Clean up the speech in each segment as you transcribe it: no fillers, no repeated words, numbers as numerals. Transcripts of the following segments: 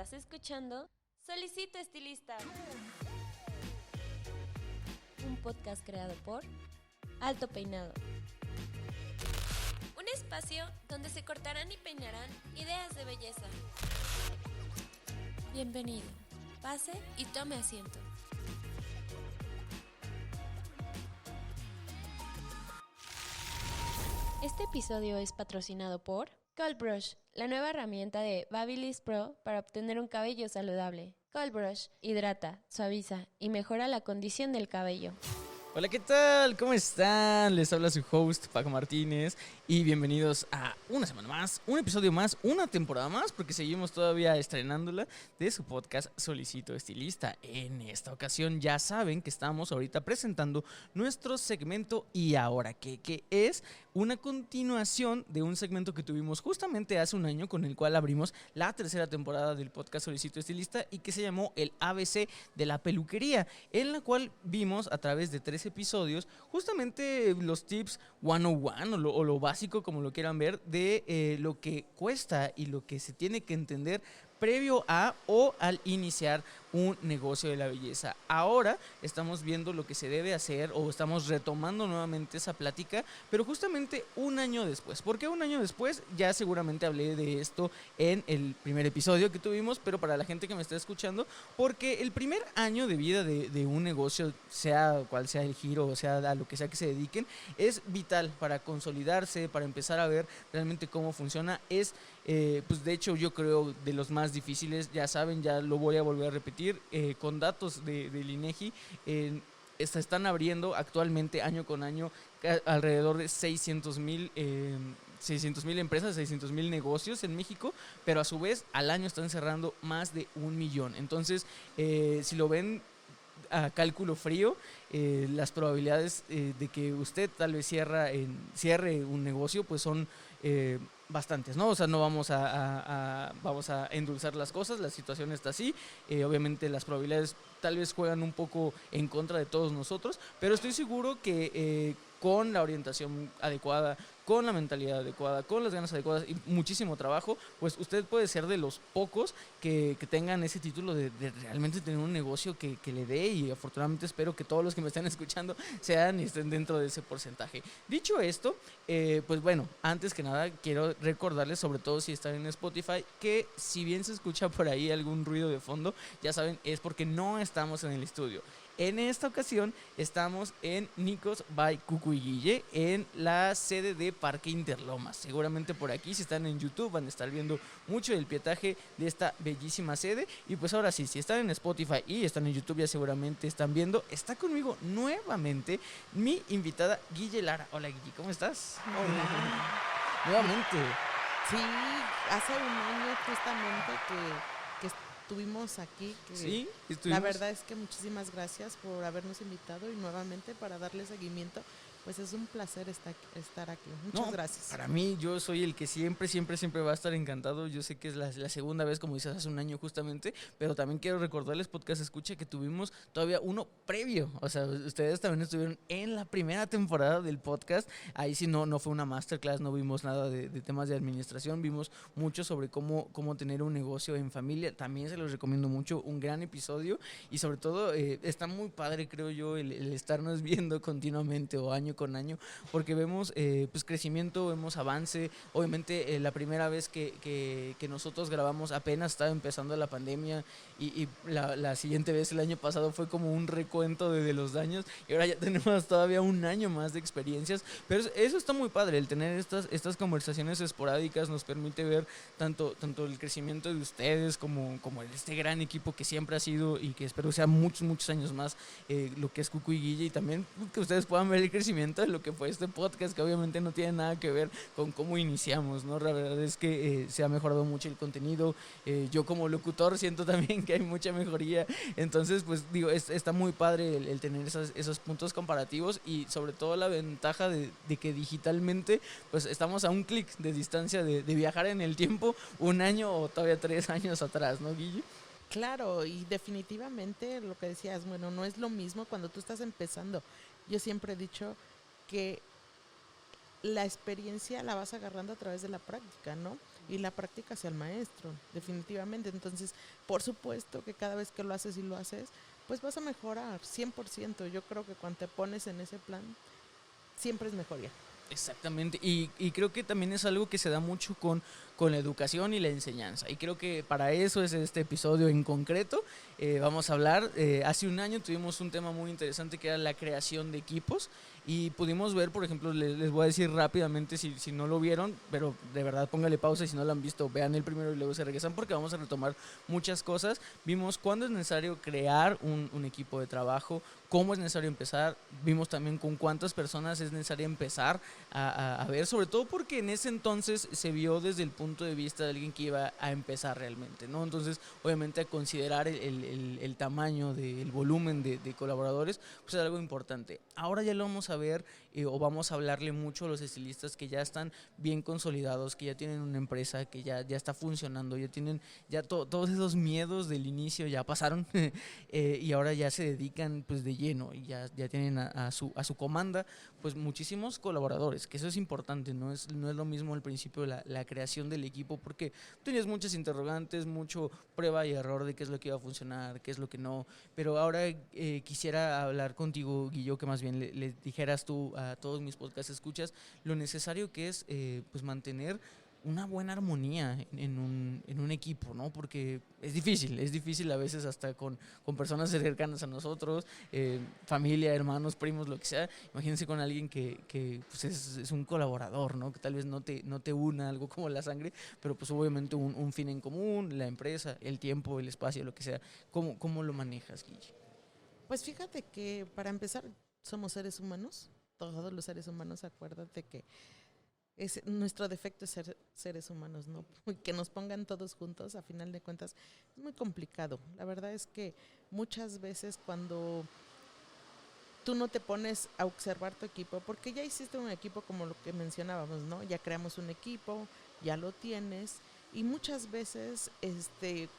Estás escuchando Solicito Estilista, un podcast creado por Alto Peinado. Un espacio donde se cortarán y peinarán ideas de belleza. Bienvenido, pase y tome asiento. Este episodio es patrocinado por Cold Brush, la nueva herramienta de Babyliss Pro para obtener un cabello saludable. Cold Brush hidrata, suaviza y mejora la condición del cabello. Hola, ¿qué tal? ¿Cómo están? Les habla su host, Paco Martínez, y bienvenidos a una semana más, un episodio más, una temporada más, porque seguimos todavía estrenándola, de su podcast Solicito Estilista. En esta ocasión ya saben que estamos ahorita presentando nuestro segmento ¿Y ahora qué? Que es una continuación de un segmento que tuvimos justamente hace un año, con el cual abrimos la tercera temporada del podcast Solicito Estilista y que se llamó el ABC de la peluquería, en la cual vimos a través de 3 episodios justamente los tips 101 o lo básico, como lo quieran ver, de lo que cuesta y lo que se tiene que entender previo a o al iniciar un negocio de la belleza. Ahora estamos viendo lo que se debe hacer o estamos retomando nuevamente esa plática, pero justamente un año después. ¿Por qué un año después? Ya seguramente hablé de esto en el primer episodio que tuvimos, pero para la gente que me está escuchando, porque el primer año de vida de un negocio, sea cual sea el giro, o sea a lo que sea que se dediquen, es vital para consolidarse, para empezar a ver realmente cómo funciona. Es pues de hecho yo creo de los más difíciles. Ya saben, ya lo voy a volver a repetir, con datos del INEGI, se están abriendo actualmente año con año alrededor de 600,000 empresas, 600,000 negocios en México, pero a su vez al año están cerrando más de 1,000,000. Entonces, si lo ven a cálculo frío, las probabilidades de que usted tal vez cierre un negocio pues son bastantes, ¿no? O sea, no vamos a endulzar las cosas, la situación está así, obviamente las probabilidades tal vez juegan un poco en contra de todos nosotros, pero estoy seguro que con la orientación adecuada, con la mentalidad adecuada, con las ganas adecuadas y muchísimo trabajo, pues usted puede ser de los pocos que tengan ese título de realmente tener un negocio que le dé, y afortunadamente espero que todos los que me estén escuchando sean y estén dentro de ese porcentaje. Dicho esto, pues bueno, antes que nada quiero recordarles, sobre todo si están en Spotify, que si bien se escucha por ahí algún ruido de fondo, ya saben, es porque no estamos en el estudio. En esta ocasión estamos en Nicos by Cucu y Guille, en la sede de Parque Interlomas. Seguramente por aquí, si están en YouTube, van a estar viendo mucho del pietaje de esta bellísima sede. Y pues ahora sí, si están en Spotify y están en YouTube, ya seguramente están viendo. Está conmigo nuevamente mi invitada Guille Lara. Hola Guille, ¿cómo estás? Hola. Nuevamente. Sí, hace un año justamente que estuvimos aquí. Sí, la verdad es que muchísimas gracias por habernos invitado y nuevamente para darle seguimiento. Pues es un placer estar aquí. Muchas gracias. Para mí, yo soy el que siempre va a estar encantado. Yo sé que es la segunda vez, como dices, hace un año justamente, pero también quiero recordarles, podcast escucha, que tuvimos todavía uno previo. O sea, ustedes también estuvieron en la primera temporada del podcast. Ahí sí no fue una masterclass, no vimos nada de temas de administración, vimos mucho sobre cómo tener un negocio en familia. También se los recomiendo mucho, un gran episodio, y sobre todo está muy padre, creo yo, el estarnos viendo continuamente o año con año, porque vemos pues crecimiento, vemos avance. Obviamente la primera vez que nosotros grabamos apenas estaba empezando la pandemia, y la siguiente vez el año pasado fue como un recuento de los daños, y ahora ya tenemos todavía un año más de experiencias. Pero eso está muy padre, el tener estas conversaciones esporádicas nos permite ver tanto el crecimiento de ustedes como este gran equipo que siempre ha sido, y que espero sea muchos años más, lo que es Cucu y Guille, y también que ustedes puedan ver el crecimiento de lo que fue este podcast, que obviamente no tiene nada que ver con cómo iniciamos, ¿no? La verdad es que se ha mejorado mucho el contenido. Yo como locutor siento también que hay mucha mejoría. Entonces, pues digo, está muy padre el tener esos puntos comparativos, y sobre todo la ventaja de que digitalmente pues estamos a un clic de distancia de viajar en el tiempo un año o todavía 3 años atrás, ¿no, Guille? Claro, y definitivamente lo que decías, bueno, no es lo mismo cuando tú estás empezando. Yo siempre he dicho que la experiencia la vas agarrando a través de la práctica, ¿no? y la práctica hacia el maestro, definitivamente. Entonces, por supuesto que cada vez que lo haces y lo haces, pues vas a mejorar 100%. Yo creo que cuando te pones en ese plan, siempre es mejoría. Exactamente, y creo que también es algo que se da mucho con la educación y la enseñanza, y creo que para eso es este episodio en concreto. Vamos a hablar, hace un año tuvimos un tema muy interesante que era la creación de equipos, y pudimos ver, por ejemplo, les voy a decir rápidamente si no lo vieron, pero de verdad póngale pausa y si no lo han visto, vean el primero y luego se regresan porque vamos a retomar muchas cosas. Vimos cuándo es necesario crear un equipo de trabajo, cómo es necesario empezar, vimos también con cuántas personas es necesario empezar a ver, sobre todo porque en ese entonces se vio desde el punto de vista de alguien que iba a empezar realmente, ¿no? Entonces, obviamente, a considerar el tamaño, el volumen de colaboradores, pues es algo importante. Ahora ya lo vamos a ver, o vamos a hablarle mucho a los estilistas que ya están bien consolidados, que ya tienen una empresa, que ya está funcionando, ya tienen todos esos miedos del inicio ya pasaron y ahora ya se dedican pues de lleno y ya tienen a su comanda pues muchísimos colaboradores, que eso es importante, no es lo mismo al principio la creación del equipo porque tenías muchas interrogantes, mucho prueba y error de qué es lo que iba a funcionar, qué es lo que no, pero ahora quisiera hablar contigo, Guillo, que más bien le dijeras tú a todos mis podcast escuchas lo necesario que es pues mantener una buena armonía en un equipo, ¿no? Porque es difícil a veces hasta con personas cercanas a nosotros, familia, hermanos, primos, lo que sea. Imagínense con alguien que pues es un colaborador, ¿no? Que tal vez no te una algo como la sangre, pero pues obviamente un fin en común, la empresa, el tiempo, el espacio, lo que sea. ¿Cómo lo manejas, Guille? Pues fíjate que para empezar, somos seres humanos, todos los seres humanos, acuérdate que nuestro defecto es ser seres humanos, ¿no? Que nos pongan todos juntos, a final de cuentas, es muy complicado. La verdad es que muchas veces cuando tú no te pones a observar tu equipo, porque ya hiciste un equipo como lo que mencionábamos, ¿no? Ya creamos un equipo, ya lo tienes, y muchas veces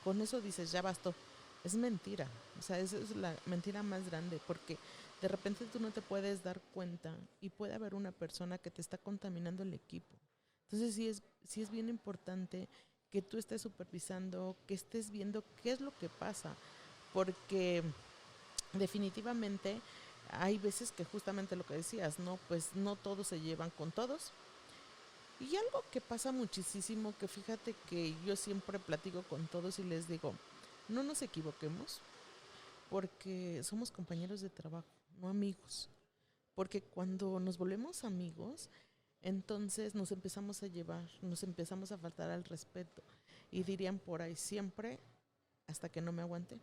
con eso dices, ya bastó. Es mentira, o sea, esa es la mentira más grande, porque de repente tú no te puedes dar cuenta y puede haber una persona que te está contaminando el equipo. Entonces sí es bien importante que tú estés supervisando, que estés viendo qué es lo que pasa, porque definitivamente hay veces que justamente lo que decías, ¿no? Pues no todos se llevan con todos. Y algo que pasa muchísimo, que fíjate que yo siempre platico con todos y les digo, no nos equivoquemos, porque somos compañeros de trabajo, no amigos. Porque cuando nos volvemos amigos, entonces nos empezamos a llevar, nos empezamos a faltar al respeto. Y dirían por ahí siempre, hasta que no me aguante.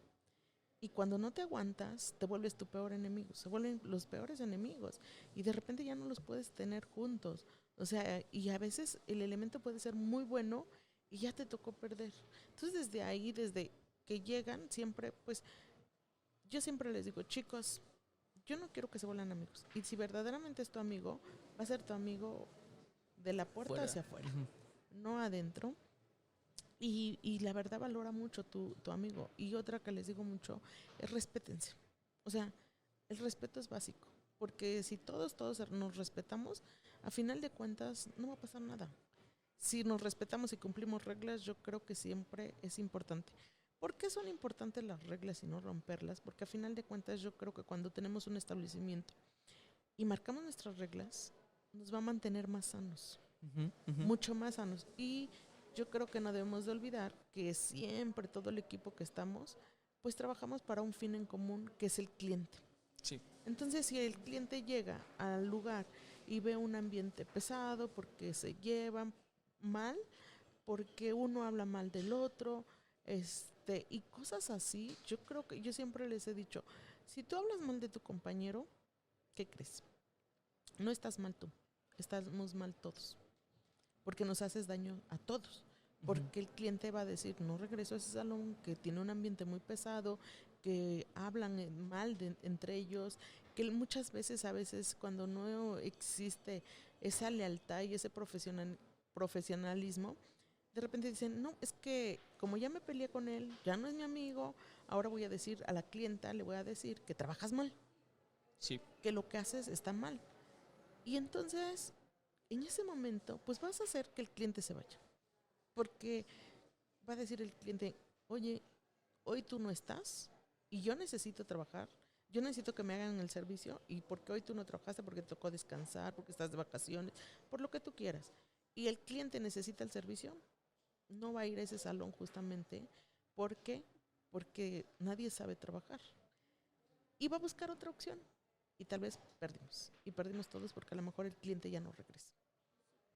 Y cuando no te aguantas, te vuelves tu peor enemigo. Se vuelven los peores enemigos. Y de repente ya no los puedes tener juntos. O sea, y a veces el elemento puede ser muy bueno y ya te tocó perder. Entonces desde ahí, desde que llegan, siempre, pues, yo siempre les digo, chicos, yo no quiero que se vuelvan amigos. Y si verdaderamente es tu amigo, va a ser tu amigo de la puerta Fuera. hacia afuera, no adentro. Y la verdad valora mucho tu amigo. Y otra que les digo mucho es respétense. O sea, el respeto es básico. Porque si todos nos respetamos, a final de cuentas no va a pasar nada. Si nos respetamos y cumplimos reglas, yo creo que siempre es importante. ¿Por qué son importantes las reglas y no romperlas? Porque a final de cuentas yo creo que cuando tenemos un establecimiento y marcamos nuestras reglas, nos va a mantener más sanos. Mucho más sanos. Y yo creo que no debemos de olvidar que siempre todo el equipo que estamos, pues trabajamos para un fin en común, que es el cliente. Sí. Entonces, si el cliente llega al lugar y ve un ambiente pesado porque se llevan mal, porque uno habla mal del otro, y cosas así, yo creo que yo siempre les he dicho, si tú hablas mal de tu compañero, ¿qué crees? No estás mal tú, estamos mal todos. Porque nos haces daño a todos. Porque el cliente va a decir, no regreso a ese salón que tiene un ambiente muy pesado, que hablan mal entre ellos, que muchas veces, a veces, cuando no existe esa lealtad y ese profesionalismo, de repente dicen, no, es que como ya me peleé con él, ya no es mi amigo, ahora voy a decir a la clienta, le voy a decir que trabajas mal. Sí. Que lo que haces está mal. Y entonces en ese momento, pues vas a hacer que el cliente se vaya. Porque va a decir el cliente, oye, hoy tú no estás y yo necesito trabajar. Yo necesito que me hagan el servicio y porque hoy tú no trabajaste, porque te tocó descansar, porque estás de vacaciones, por lo que tú quieras. Y el cliente necesita el servicio, no va a ir a ese salón justamente porque nadie sabe trabajar. Y va a buscar otra opción. Y tal vez perdimos. Y perdimos todos porque a lo mejor el cliente ya no regresa.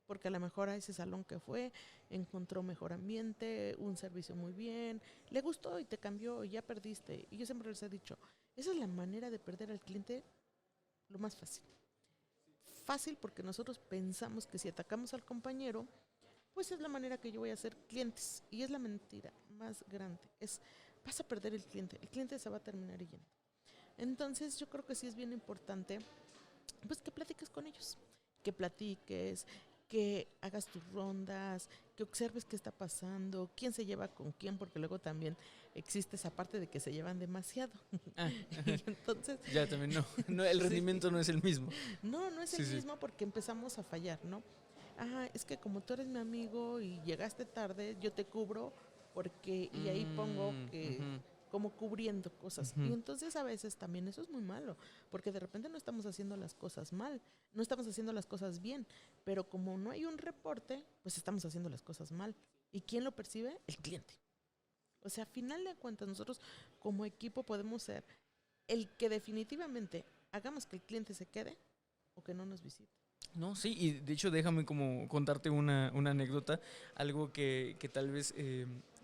Porque a lo mejor a ese salón que fue, encontró mejor ambiente, un servicio muy bien, le gustó y te cambió y ya perdiste. Y yo siempre les he dicho, esa es la manera de perder al cliente lo más fácil. Fácil porque nosotros pensamos que si atacamos al compañero, pues es la manera que yo voy a hacer clientes. Y es la mentira más grande. Vas a perder el cliente se va a terminar yendo. Entonces yo creo que sí es bien importante, pues que platiques con ellos, que platiques, que hagas tus rondas, que observes qué está pasando, quién se lleva con quién, porque luego también existe esa parte de que se llevan demasiado. Y entonces ya también no el rendimiento no es el mismo. no es el mismo porque empezamos a fallar, ¿no? Es que como tú eres mi amigo y llegaste tarde, yo te cubro porque, y ahí pongo que como cubriendo cosas. Y entonces a veces también eso es muy malo, porque de repente no estamos haciendo las cosas mal, no estamos haciendo las cosas bien, pero como no hay un reporte, pues estamos haciendo las cosas mal. ¿Y quién lo percibe? El cliente. O sea, a final de cuentas, nosotros como equipo podemos ser el que definitivamente hagamos que el cliente se quede o que no nos visite. No, sí, y de hecho déjame como contarte una anécdota, algo que tal vez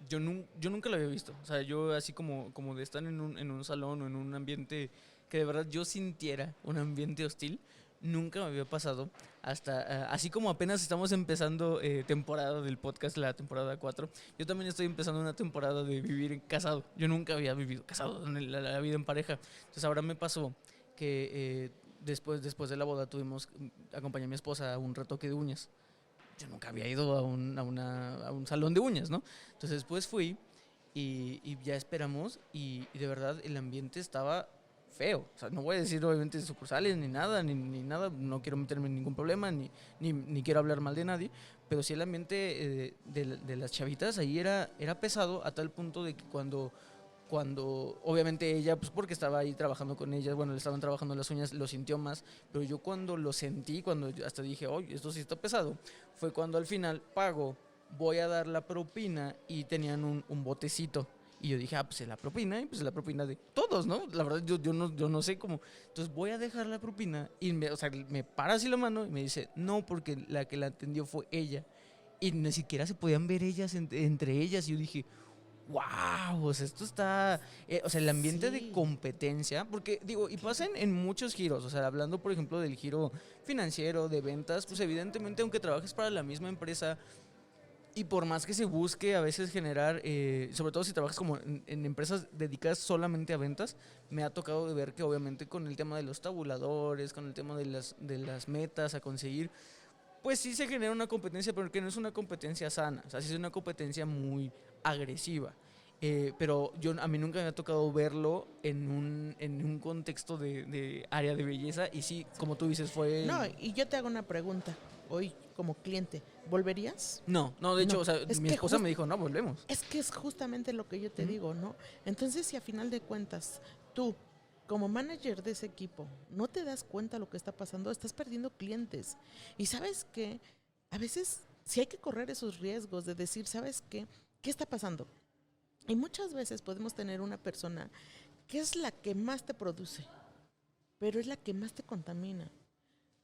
yo nunca lo había visto. O sea, yo así como de estar en un salón o en un ambiente que de verdad yo sintiera un ambiente hostil, nunca me había pasado hasta, así como apenas estamos empezando temporada del podcast, la temporada 4, yo también estoy empezando una temporada de vivir casado. Yo nunca había vivido casado en la vida en pareja. Entonces ahora me pasó que después de la boda acompañé a mi esposa a un retoque de uñas. Yo nunca había ido a un salón de uñas, ¿no? Entonces después fui y ya esperamos y de verdad el ambiente estaba feo. O sea, no voy a decir obviamente sucursales ni nada, ni nada, no quiero meterme en ningún problema, ni quiero hablar mal de nadie, pero sí el ambiente de las chavitas ahí era pesado a tal punto de que cuando obviamente ella, pues porque estaba ahí trabajando con ellas, bueno, le estaban trabajando las uñas, lo sintió más, pero yo cuando lo sentí, cuando hasta dije, oye, esto sí está pesado, fue cuando al final pago, voy a dar la propina y tenían un botecito. Y yo dije, pues es la propina, y pues es la propina de todos, ¿no? La verdad, yo no sé cómo. Entonces voy a dejar la propina y me para así la mano y me dice, no, porque la que la atendió fue ella. Y ni siquiera se podían ver ellas entre ellas. Y yo dije, wow, o sea, esto está, o sea, el ambiente de competencia, porque digo, y pasa en muchos giros, o sea, hablando por ejemplo del giro financiero, de ventas, pues evidentemente aunque trabajes para la misma empresa y por más que se busque a veces generar, sobre todo si trabajas como en empresas dedicadas solamente a ventas, me ha tocado ver que obviamente con el tema de los tabuladores, con el tema de las metas a conseguir, pues sí se genera una competencia, pero que no es una competencia sana, o sea, sí es una competencia muy agresiva. Pero a mí nunca me ha tocado verlo en un contexto de área de belleza y sí, como tú dices, fue... No, y yo te hago una pregunta, hoy como cliente, ¿volverías? No, de hecho, o sea, mi esposa me dijo, no, volvemos. Es que es justamente lo que yo te digo, ¿no? Entonces, si a final de cuentas, tú, como manager de ese equipo, no te das cuenta de lo que está pasando, estás perdiendo clientes. Y sabes que a veces sí hay que correr esos riesgos de decir, ¿sabes qué? ¿Qué está pasando? Y muchas veces podemos tener una persona que es la que más te produce, pero es la que más te contamina.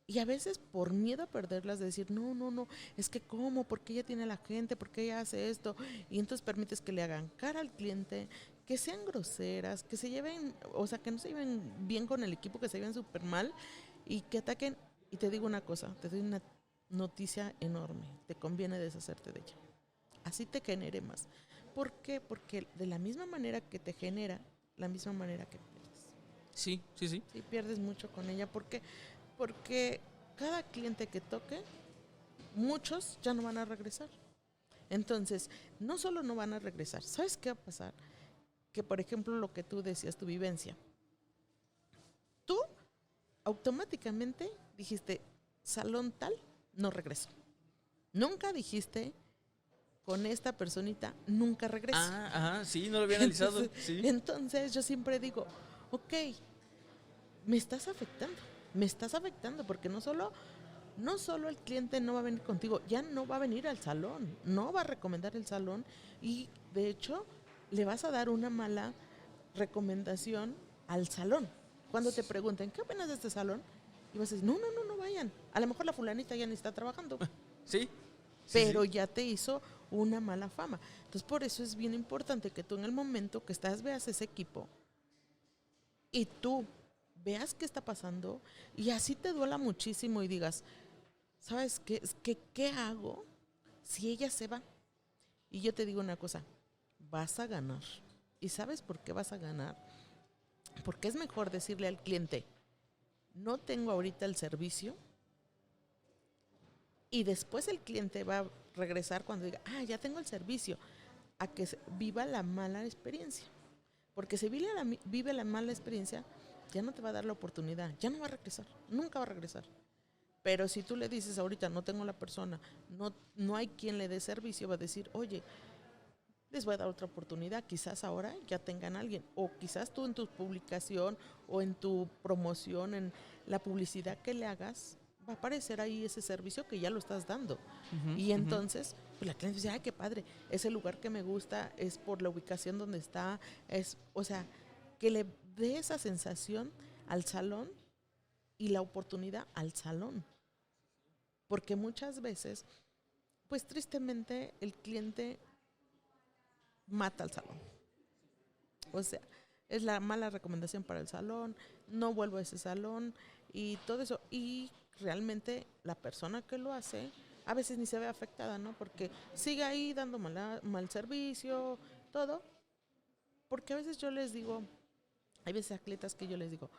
Y a veces por miedo a perderlas, de decir, no, es que ¿cómo? ¿Por qué ella tiene a la gente? ¿Por qué ella hace esto? Y entonces permites que le hagan cara al cliente, que sean groseras, que se lleven, o sea, que no se lleven bien con el equipo, que se lleven súper mal y que ataquen. Y te digo una cosa, te doy una noticia enorme, te conviene deshacerte de ella. Así te genere más. ¿Por qué? Porque de la misma manera que te genera, la misma manera que pierdes. Sí. Sí, pierdes mucho con ella. ¿Por qué? Porque cada cliente que toque, muchos ya no van a regresar. Entonces, no solo no van a regresar, ¿sabes qué va a pasar? Que, por ejemplo, lo que tú decías, tu vivencia. Tú automáticamente dijiste, salón tal, no regreso. Nunca dijiste, con esta personita nunca regrese. Ajá, sí, no lo había analizado. Sí. Entonces yo siempre digo, ok, me estás afectando porque no solo el cliente no va a venir contigo, ya no va a venir al salón, no va a recomendar el salón y de hecho le vas a dar una mala recomendación al salón. Cuando te pregunten, ¿qué opinas de este salón? Y vas a decir, no vayan. A lo mejor la fulanita ya ni está trabajando. Sí. Pero ya te hizo una mala fama. Entonces, por eso es bien importante que tú en el momento que estás veas ese equipo y tú veas qué está pasando y así te duela muchísimo y digas, ¿sabes qué? ¿Qué hago si ella se va? Y yo te digo una cosa, vas a ganar. ¿Y sabes por qué vas a ganar? Porque es mejor decirle al cliente, no tengo ahorita el servicio, y después el cliente va a regresar cuando diga, ya tengo el servicio, a que viva la mala experiencia. Porque si vive la mala experiencia, ya no te va a dar la oportunidad, ya no va a regresar, nunca va a regresar. Pero si tú le dices ahorita, no tengo la persona, no hay quien le dé servicio, va a decir, oye, les voy a dar otra oportunidad, quizás ahora ya tengan a alguien, o quizás tú en tu publicación o en tu promoción, en la publicidad que le hagas, va a aparecer ahí ese servicio que ya lo estás dando. Y entonces, pues la cliente dice, ay, qué padre, ese lugar que me gusta es por la ubicación donde está, o sea, que le dé esa sensación al salón y la oportunidad al salón. Porque muchas veces, pues tristemente, el cliente mata al salón. O sea, es la mala recomendación para el salón, no vuelvo a ese salón y todo eso. Y realmente la persona que lo hace a veces ni se ve afectada, ¿no? Porque sigue ahí dando mal servicio, todo. Porque a veces yo les digo, hay veces atletas que yo les digo,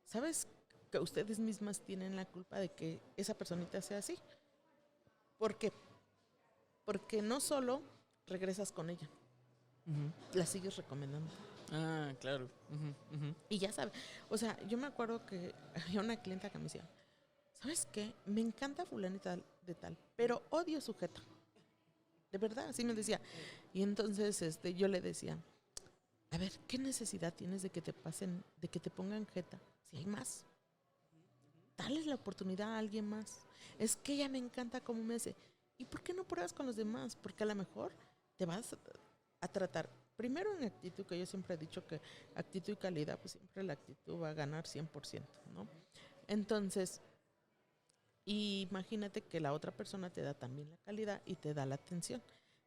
¿sabes que ustedes mismas tienen la culpa de que esa personita sea así? ¿Por qué? Porque no solo regresas con ella, la sigues recomendando. Ah, claro. Y ya sabes, o sea, yo me acuerdo que había una clienta que me decía, ¿sabes qué? Me encanta fulanita de tal, pero odio su jeta. De verdad, así me decía. Y entonces yo le decía, a ver, ¿qué necesidad tienes de que te pongan jeta? Si hay más. Dale la oportunidad a alguien más. Es que ella me encanta como me hace. ¿Y por qué no pruebas con los demás? Porque a lo mejor te vas a tratar, primero en actitud, que yo siempre he dicho que actitud y calidad, pues siempre la actitud va a ganar 100%, ¿no? Entonces, imagínate que la otra persona te da también la calidad y te da la atención.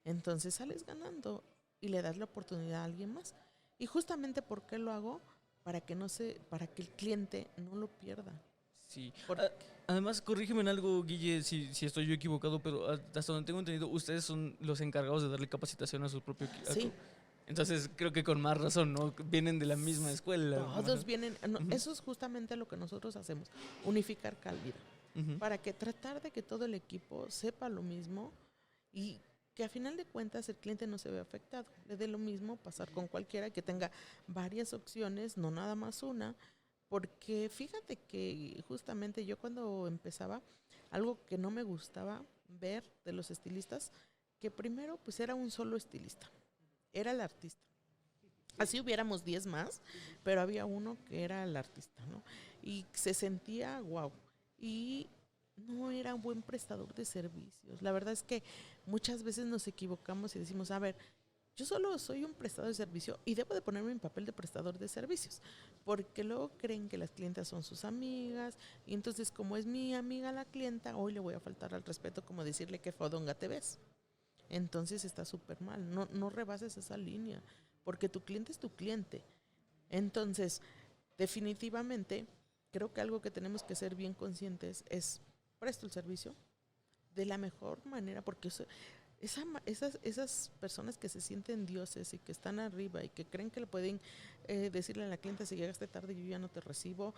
Entonces sales ganando y le das la oportunidad a alguien más. Y justamente, ¿por qué lo hago? Para que el cliente no lo pierda. Sí. Además, corrígeme en algo, Guille, si estoy yo equivocado, pero hasta donde tengo entendido, ustedes son los encargados de darle capacitación a su propio equipo. Sí. Entonces, creo que con más razón, ¿no? Vienen de la misma escuela. Todos vienen. Eso es justamente lo que nosotros hacemos, unificar calidad. Para que tratar de que todo el equipo sepa lo mismo y que a final de cuentas el cliente no se vea afectado. Le dé lo mismo pasar con cualquiera, que tenga varias opciones, no nada más una. Porque fíjate que justamente yo cuando empezaba, algo que no me gustaba ver de los estilistas, que primero pues era un solo estilista, era el artista. Así hubiéramos 10 más, pero había uno que era el artista, ¿no? Y se sentía guau. Y no era un buen prestador de servicios. La verdad es que muchas veces nos equivocamos y decimos, a ver, yo solo soy un prestador de servicio y debo de ponerme en papel de prestador de servicios, porque luego creen que las clientas son sus amigas y entonces como es mi amiga la clienta, hoy le voy a faltar al respeto como decirle que fodonga te ves. Entonces está súper mal, no rebases esa línea, porque tu cliente es tu cliente. Entonces, definitivamente, creo que algo que tenemos que ser bien conscientes es, presto el servicio de la mejor manera, porque esas personas que se sienten dioses y que están arriba y que creen que le pueden decirle a la clienta, si llegaste tarde yo ya no te recibo,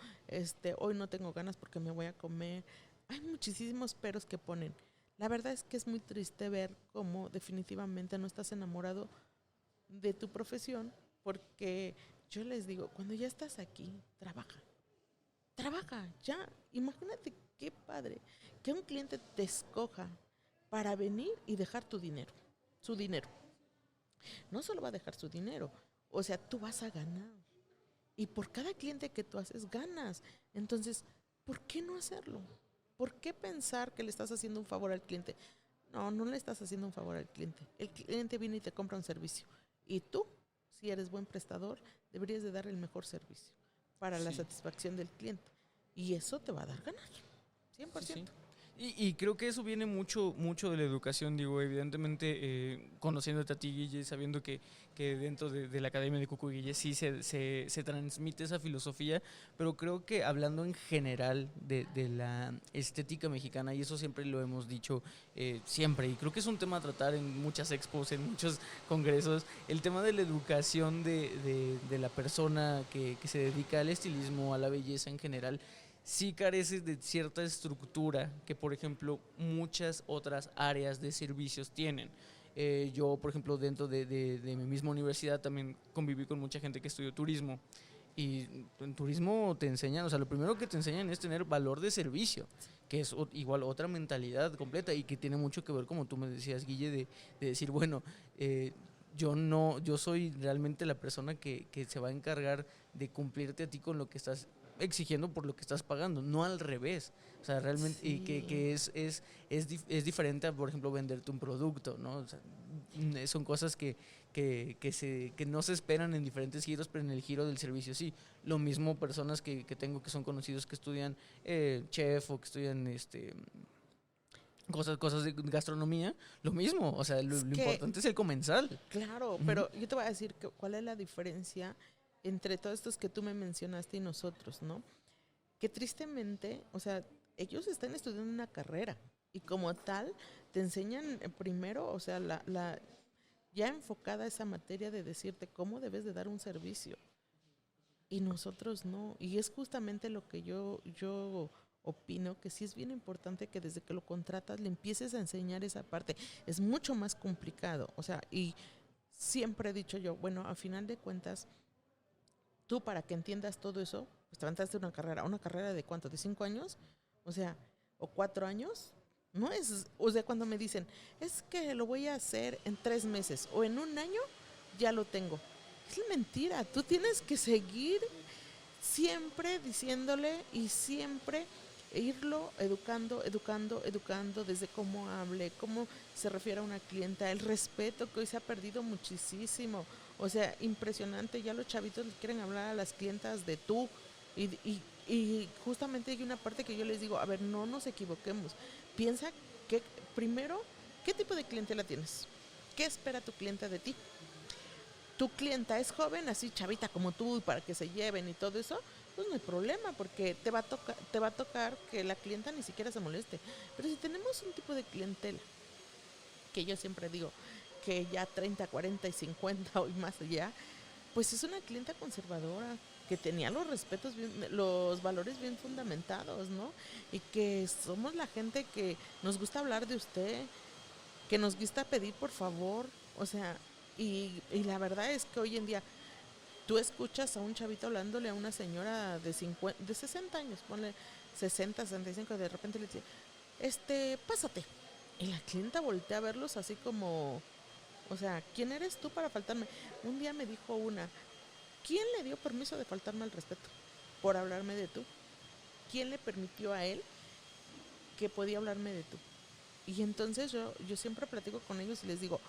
hoy no tengo ganas porque me voy a comer. Hay muchísimos peros que ponen. La verdad es que es muy triste ver cómo definitivamente no estás enamorado de tu profesión, porque yo les digo, cuando ya estás aquí, trabaja, ya. Imagínate qué padre que un cliente te escoja para venir y dejar tu dinero. su dinero. No solo va a dejar su dinero, o sea, tú vas a ganar. Y por cada cliente que tú haces, ganas. Entonces, ¿por qué no hacerlo? ¿Por qué pensar que le estás haciendo un favor al cliente? No, no le estás haciendo un favor al cliente. El cliente viene y te compra un servicio. Y tú, si eres buen prestador, deberías de dar el mejor servicio para la satisfacción del cliente. Y eso te va a dar ganar, 100%. Sí. Y creo que eso viene mucho de la educación, digo, evidentemente conociéndote a ti, Guille, sabiendo que dentro de la Academia de Cucu Guille sí se transmite esa filosofía, pero creo que hablando en general de la estética mexicana, y eso siempre lo hemos dicho siempre, y creo que es un tema a tratar en muchas expos, en muchos congresos, el tema de la educación de la persona que se dedica al estilismo, a la belleza en general, sí careces de cierta estructura que, por ejemplo, muchas otras áreas de servicios tienen. Yo, por ejemplo, dentro de mi misma universidad también conviví con mucha gente que estudió turismo. Y en turismo te enseñan, o sea, lo primero que te enseñan es tener valor de servicio, que es igual otra mentalidad completa y que tiene mucho que ver, como tú me decías, Guille, de decir, bueno, yo soy realmente la persona que se va a encargar de cumplirte a ti con lo que estás exigiendo por lo que estás pagando, no al revés. O sea, realmente, Sí. y que es diferente a, por ejemplo, venderte un producto, ¿no? O sea, son cosas que no se esperan en diferentes giros, pero en el giro del servicio sí. Lo mismo personas que tengo que son conocidos que estudian chef o que estudian cosas de gastronomía, lo mismo. O sea, lo importante es el comensal. Claro, pero yo te voy a decir cuál es la diferencia entre todos estos que tú me mencionaste y nosotros, ¿no? Que tristemente, o sea, ellos están estudiando una carrera y como tal te enseñan primero, o sea, ya enfocada esa materia de decirte cómo debes de dar un servicio. Y nosotros no. Y es justamente lo que yo opino, que sí es bien importante que desde que lo contratas le empieces a enseñar esa parte. Es mucho más complicado. O sea, y siempre he dicho yo, bueno, a final de cuentas, tú para que entiendas todo eso, pues te aventaste una carrera de ¿cuánto? ¿De 5 años? O sea, o 4 años. No es, o sea, cuando me dicen, es que lo voy a hacer en 3 meses o en un año, ya lo tengo. Es mentira, tú tienes que seguir siempre diciéndole y siempre irlo educando desde cómo hable, cómo se refiere a una clienta, el respeto que hoy se ha perdido muchísimo. O sea, impresionante, ya los chavitos les quieren hablar a las clientas de tú y justamente hay una parte que yo les digo, a ver, no nos equivoquemos, piensa que primero, ¿qué tipo de clientela tienes? ¿Qué espera tu cliente de ti? Tu clienta es joven, así chavita como tú, para que se lleven y todo eso, pues no hay problema, porque te va a tocar que la clienta ni siquiera se moleste. Pero si tenemos un tipo de clientela, que yo siempre digo, que ya 30, 40 y 50 o más allá, pues es una clienta conservadora, que tenía los valores bien fundamentados, ¿no? Y que somos la gente que nos gusta hablar de usted, que nos gusta pedir por favor, o sea, y la verdad es que hoy en día tú escuchas a un chavito hablándole a una señora de 60 años, ponle 60, 65, de repente le dice, pásate. Y la clienta voltea a verlos así como, o sea, ¿quién eres tú para faltarme? Un día me dijo ¿quién le dio permiso de faltarme al respeto por hablarme de tú? ¿Quién le permitió a él que podía hablarme de tú? Y entonces yo siempre platico con ellos y les digo,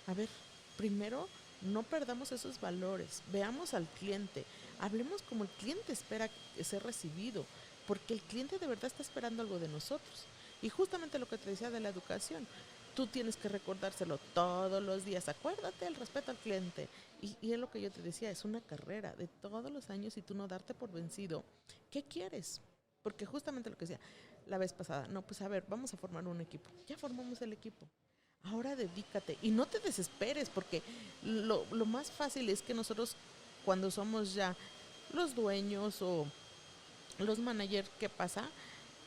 a ver, primero no perdamos esos valores, veamos al cliente, hablemos como el cliente espera ser recibido, porque el cliente de verdad está esperando algo de nosotros. Y justamente lo que te decía de la educación, tú tienes que recordárselo todos los días, acuérdate el respeto al cliente. Y es lo que yo te decía, es una carrera de todos los años y tú no darte por vencido. ¿Qué quieres? Porque justamente lo que decía la vez pasada, no, pues a ver, vamos a formar un equipo. Ya formamos el equipo. Ahora dedícate y no te desesperes, porque lo más fácil es que nosotros, cuando somos ya los dueños o los managers, ¿qué pasa?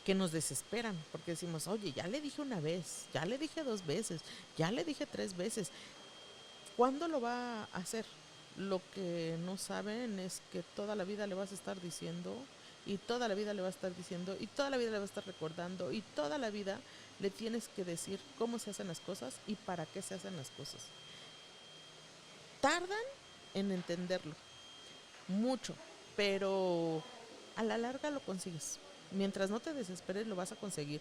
Que nos desesperan, porque decimos, oye, ya le dije una vez, ya le dije 2 veces, ya le dije 3 veces. ¿Cuándo lo va a hacer? Lo que no saben es que toda la vida le vas a estar diciendo, y toda la vida le va a estar diciendo, y toda la vida le va a estar recordando, y toda la vida le tienes que decir cómo se hacen las cosas y para qué se hacen las cosas. Tardan en entenderlo, mucho, pero a la larga lo consigues. Mientras no te desesperes, lo vas a conseguir.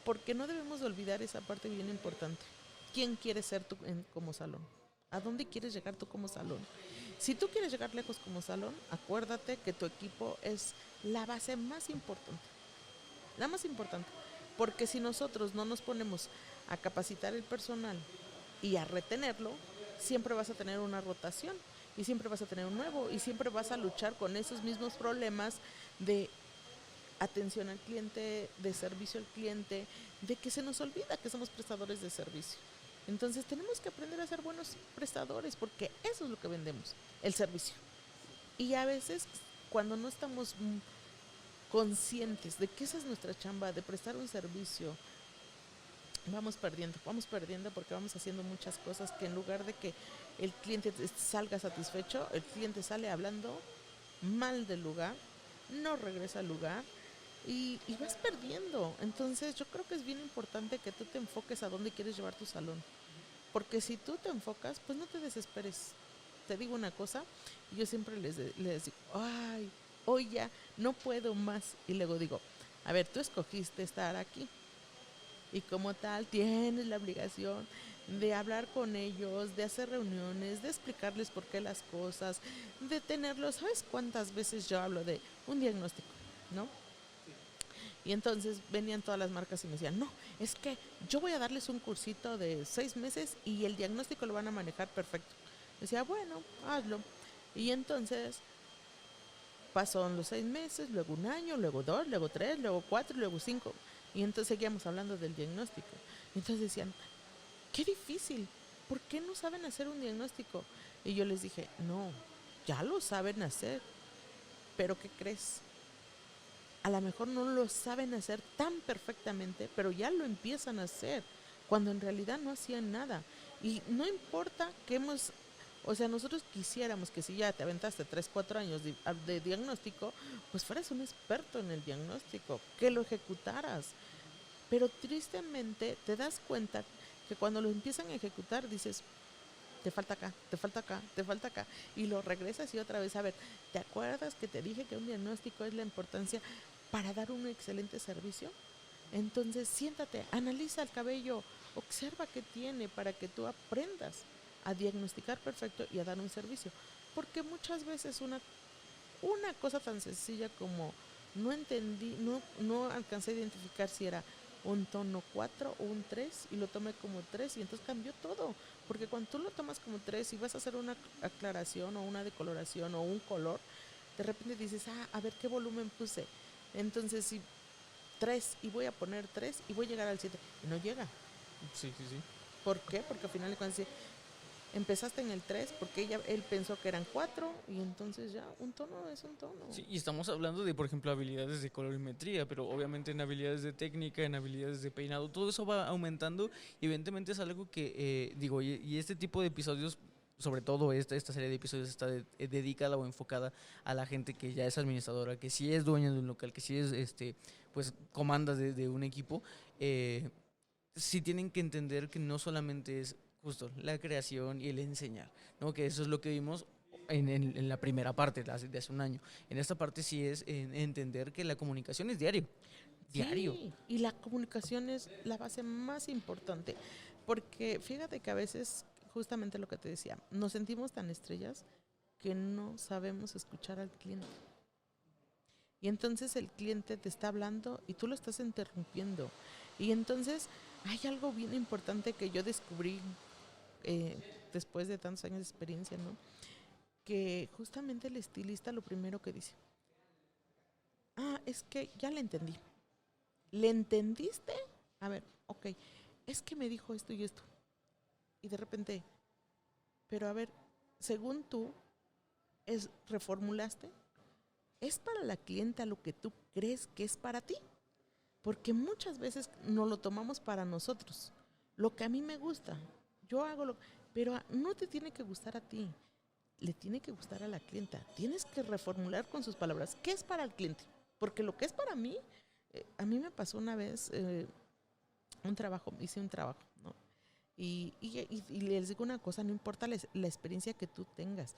Porque no debemos de olvidar esa parte bien importante. ¿Quién quieres ser tú como salón? ¿A dónde quieres llegar tú como salón? Si tú quieres llegar lejos como salón, acuérdate que tu equipo es la base más importante. La más importante. Porque si nosotros no nos ponemos a capacitar el personal y a retenerlo, siempre vas a tener una rotación y siempre vas a tener un nuevo y siempre vas a luchar con esos mismos problemas de atención al cliente, de servicio al cliente, de que se nos olvida que somos prestadores de servicio. Entonces tenemos que aprender a ser buenos prestadores porque eso es lo que vendemos, el servicio. Y a veces cuando no estamos conscientes de que esa es nuestra chamba, de prestar un servicio, vamos perdiendo porque vamos haciendo muchas cosas que en lugar de que el cliente salga satisfecho, el cliente sale hablando mal del lugar, no regresa al lugar y vas perdiendo. Entonces yo creo que es bien importante que tú te enfoques a dónde quieres llevar tu salón, porque si tú te enfocas, pues no te desesperes. Te digo una cosa, yo siempre les digo, ay, hoy ya no puedo más, y luego digo, a ver, tú escogiste estar aquí y como tal tienes la obligación de hablar con ellos, de hacer reuniones, de explicarles por qué las cosas, de tenerlos. ¿Sabes cuántas veces yo hablo de un diagnóstico, no? Y entonces venían todas las marcas y me decían, no, es que yo voy a darles un cursito de 6 meses y el diagnóstico lo van a manejar perfecto. Decía, bueno, hazlo. Y entonces pasaron los 6 meses, luego un año, luego 2, luego 3, luego 4, luego 5. Y entonces seguíamos hablando del diagnóstico. Entonces decían, qué difícil, ¿por qué no saben hacer un diagnóstico? Y yo les dije, no, ya lo saben hacer, pero ¿qué crees? A lo mejor no lo saben hacer tan perfectamente, pero ya lo empiezan a hacer, cuando en realidad no hacían nada. Y no importa que nosotros quisiéramos que si ya te aventaste 3, 4 años de diagnóstico, pues fueras un experto en el diagnóstico, que lo ejecutaras. Pero tristemente te das cuenta que cuando lo empiezan a ejecutar dices, te falta acá, te falta acá, te falta acá. Y lo regresas y otra vez, a ver, ¿te acuerdas que te dije que un diagnóstico es la importancia para dar un excelente servicio? Entonces siéntate, analiza el cabello, observa qué tiene para que tú aprendas a diagnosticar perfecto y a dar un servicio. Porque muchas veces una cosa tan sencilla como no alcancé a identificar si era un tono 4 o un 3 y lo tomé como 3 y entonces cambió todo. Porque cuando tú lo tomas como 3 y vas a hacer una aclaración o una decoloración o un color, de repente dices, a ver qué volumen puse. Entonces si 3 y voy a poner 3 y voy a llegar al 7 y no llega. Sí. ¿Por qué? Porque al final cuando empezaste en el 3 porque él pensó que eran 4 y entonces ya un tono es un tono. Sí, y estamos hablando de, por ejemplo, habilidades de colorimetría, pero obviamente en habilidades de técnica, en habilidades de peinado, todo eso va aumentando y evidentemente es algo que, y este tipo de episodios, sobre todo esta serie de episodios está dedicada o enfocada a la gente que ya es administradora, que sí es dueña de un local, que sí es, pues, comanda de un equipo, sí tienen que entender que no solamente es justo la creación y el enseñar, ¿no? Que eso es lo que vimos en la primera parte de hace un año. En esta parte sí es entender que la comunicación es diario. Sí, y la comunicación es la base más importante, porque fíjate que a veces, justamente lo que te decía, nos sentimos tan estrellas que no sabemos escuchar al cliente. Y entonces el cliente te está hablando y tú lo estás interrumpiendo. Y entonces hay algo bien importante que yo descubrí después de tantos años de experiencia, ¿no? Que justamente el estilista lo primero que dice, es que ya le entendí. ¿Le entendiste? A ver, ok, es que me dijo esto y esto. Y de repente, pero a ver, según tú, reformulaste, ¿es para la clienta lo que tú crees que es para ti? Porque muchas veces no lo tomamos para nosotros. Lo que a mí me gusta, yo hago pero no te tiene que gustar a ti, le tiene que gustar a la clienta. Tienes que reformular con sus palabras, ¿qué es para el cliente? Porque lo que es para mí, a mí me pasó una vez, hice un trabajo, ¿no? Y les digo una cosa, no importa la experiencia que tú tengas.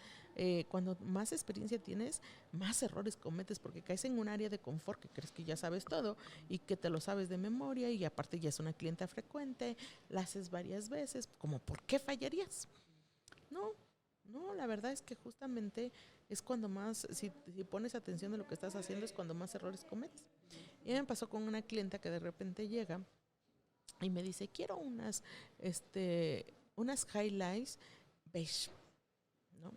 Cuando más experiencia tienes, más errores cometes porque caes en un área de confort que crees que ya sabes todo y que te lo sabes de memoria y aparte ya es una clienta frecuente, la haces varias veces, como ¿por qué fallarías? No, no, la verdad es que justamente es cuando más, si pones atención de lo que estás haciendo, es cuando más errores cometes. Y me pasó con una clienta que de repente llega y me dice, quiero unas highlights beige, ¿no?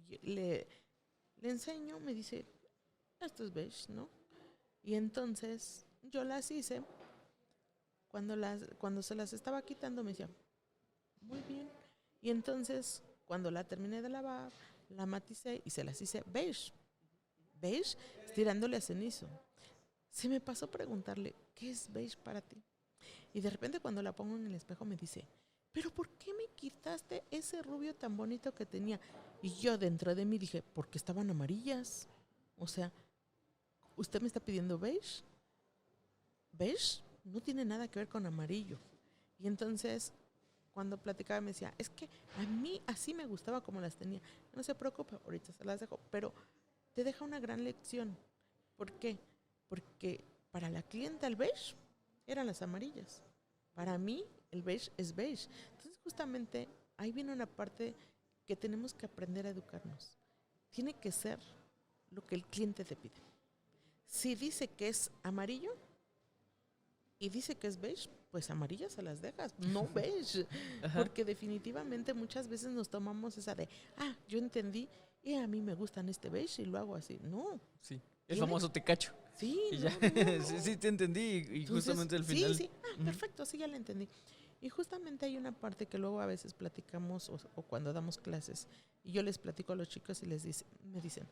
Y le enseño, me dice, esto es beige, ¿no? Y entonces yo las hice, cuando se las estaba quitando me decía, muy bien. Y entonces, cuando la terminé de lavar, la maticé y se las hice beige, beige, estirándole a cenizo. Se me pasó preguntarle, ¿qué es beige para ti? Y de repente cuando la pongo en el espejo me dice, ¿pero por qué me quitaste ese rubio tan bonito que tenía? Y yo dentro de mí dije, porque estaban amarillas. O sea, ¿usted me está pidiendo beige? Beige no tiene nada que ver con amarillo. Y entonces, cuando platicaba me decía, es que a mí así me gustaba como las tenía. No se preocupe, ahorita se las dejo. Pero te deja una gran lección. ¿Por qué? Porque para la clienta el beige eran las amarillas. Para mí, el beige es beige. Entonces, justamente, ahí viene una parte que tenemos que aprender a educarnos. Tiene que ser lo que el cliente te pide. Si dice que es amarillo y dice que es beige, pues amarillas se las dejas, no beige. Porque definitivamente muchas veces nos tomamos esa de, yo entendí y a mí me gustan este beige y lo hago así. No. Sí. El famoso te cacho. Sí, y ya. No. Sí, te entendí. Y Entonces, justamente al final. Sí, perfecto, sí, ya la entendí. Y justamente hay una parte que luego a veces platicamos o cuando damos clases y yo les platico a los chicos y me dicen,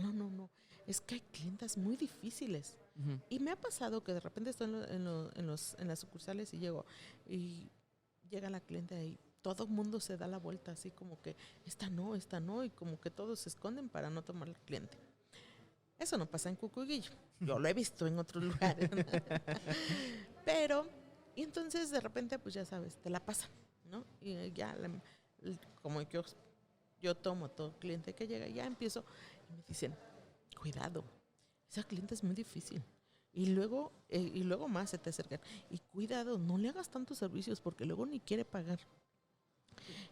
no, es que hay clientas muy difíciles. Y me ha pasado que de repente estoy en las sucursales y llega la clienta y todo el mundo se da la vuelta así como que esta no, y como que todos se esconden para no tomar al cliente. Eso no pasa en Cucuiguillo. Yo lo he visto en otros lugares. Pero, y entonces de repente, pues ya sabes, te la pasan, ¿no? Y ya, como yo tomo todo cliente que llega, ya empiezo, y me dicen, cuidado, esa cliente es muy difícil. Y luego más se te acercan. Y cuidado, no le hagas tantos servicios porque luego ni quiere pagar.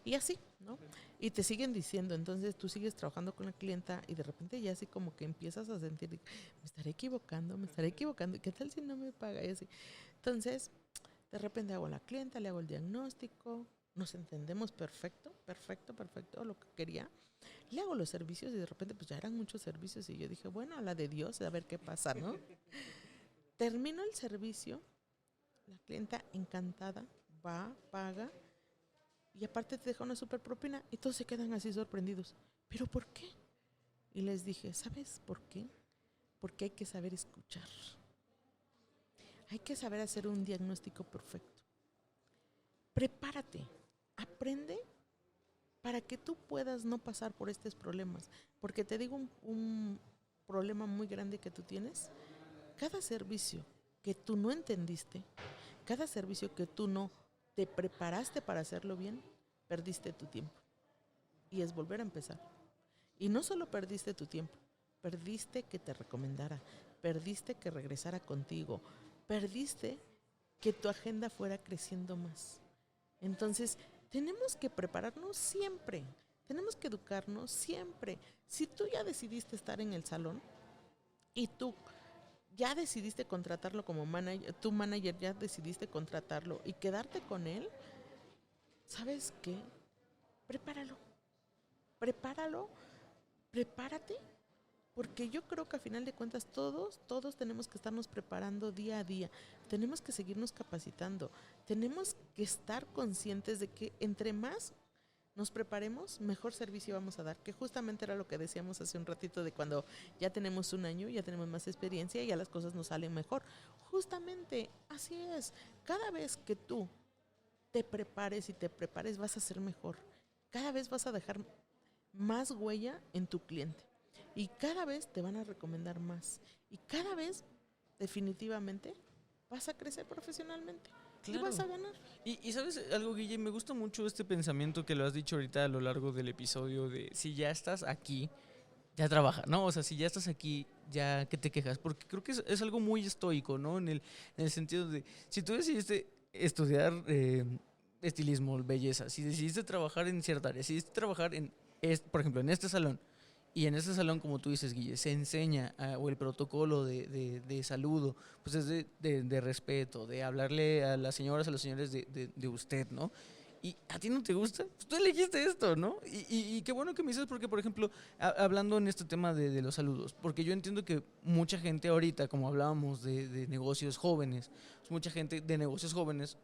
Y así, ¿no? Y te siguen diciendo, entonces tú sigues trabajando con la clienta y de repente ya así como que empiezas a sentir, me estaré equivocando, ¿y qué tal si no me paga? Y así. Entonces, de repente hago a la clienta, le hago el diagnóstico, nos entendemos perfecto, lo que quería. Le hago los servicios y de repente pues ya eran muchos servicios y yo dije, bueno, a la de Dios, a ver qué pasa, ¿no? Termino el servicio, la clienta encantada va, paga, y aparte te deja una super propina y todos se quedan así sorprendidos. ¿Pero por qué? Y les dije, ¿sabes por qué? Porque hay que saber escuchar. Hay que saber hacer un diagnóstico perfecto. Prepárate, aprende para que tú puedas no pasar por estos problemas. Porque te digo un problema muy grande que tú tienes. Cada servicio que tú no entendiste, cada servicio que tú no te preparaste para hacerlo bien, perdiste tu tiempo. Y es volver a empezar. Y no solo perdiste tu tiempo, perdiste que te recomendara, perdiste que regresara contigo, perdiste que tu agenda fuera creciendo más. Entonces, tenemos que prepararnos siempre, tenemos que educarnos siempre. Si tú ya decidiste estar en el salón y tú ya decidiste contratarlo como manager, tu manager ya decidiste contratarlo y quedarte con él, ¿sabes qué? Prepárate, porque yo creo que a final de cuentas todos tenemos que estarnos preparando día a día, tenemos que seguirnos capacitando, tenemos que estar conscientes de que entre más nos preparemos, mejor servicio vamos a dar, que justamente era lo que decíamos hace un ratito de cuando ya tenemos un año, ya tenemos más experiencia y ya las cosas nos salen mejor. Justamente así es, cada vez que tú te prepares vas a ser mejor, cada vez vas a dejar más huella en tu cliente y cada vez te van a recomendar más y cada vez definitivamente vas a crecer profesionalmente y Claro. vas a ganar. Y ¿sabes algo, Guille? Me gusta mucho este pensamiento que lo has dicho ahorita a lo largo del episodio de si ya estás aquí, ya trabaja, ¿no? O sea, si ya estás aquí, ya que te quejas, porque creo que es algo muy estoico, ¿no? En el sentido de, si tú decidiste estudiar estilismo, belleza, si decidiste trabajar en cierta área, si decidiste trabajar por ejemplo, en este salón, y en este salón, como tú dices, Guille, se enseña, o el protocolo de saludo, pues es de respeto, de hablarle a las señoras, a los señores de usted, ¿no? Y a ti no te gusta, pues tú elegiste esto, ¿no? Y qué bueno que me dices porque, por ejemplo, hablando en este tema de los saludos, porque yo entiendo que mucha gente ahorita, como hablábamos de negocios jóvenes, pues mucha gente de negocios jóvenes,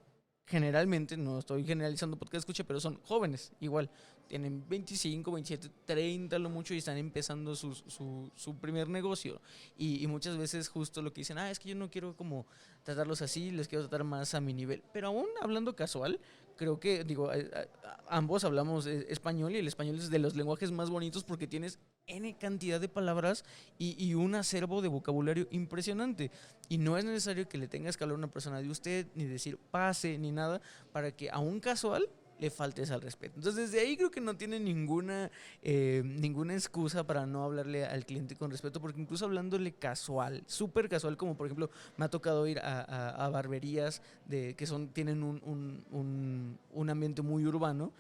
generalmente, no estoy generalizando porque escuche, pero son jóvenes, igual, tienen 25, 27, 30 lo mucho y están empezando su primer negocio. Y muchas veces justo lo que dicen, es que yo no quiero como tratarlos así, les quiero tratar más a mi nivel. Pero aún hablando casual, creo que, digo, ambos hablamos español y el español es de los lenguajes más bonitos porque tienes N cantidad de palabras y un acervo de vocabulario impresionante. Y no es necesario que le tengas que hablar a una persona de usted, ni decir pase, ni nada, para que a un casual le faltes al respeto. Entonces, desde ahí creo que no tiene ninguna excusa para no hablarle al cliente con respeto, porque incluso hablándole casual, súper casual, como por ejemplo me ha tocado ir a barberías tienen un ambiente muy urbano,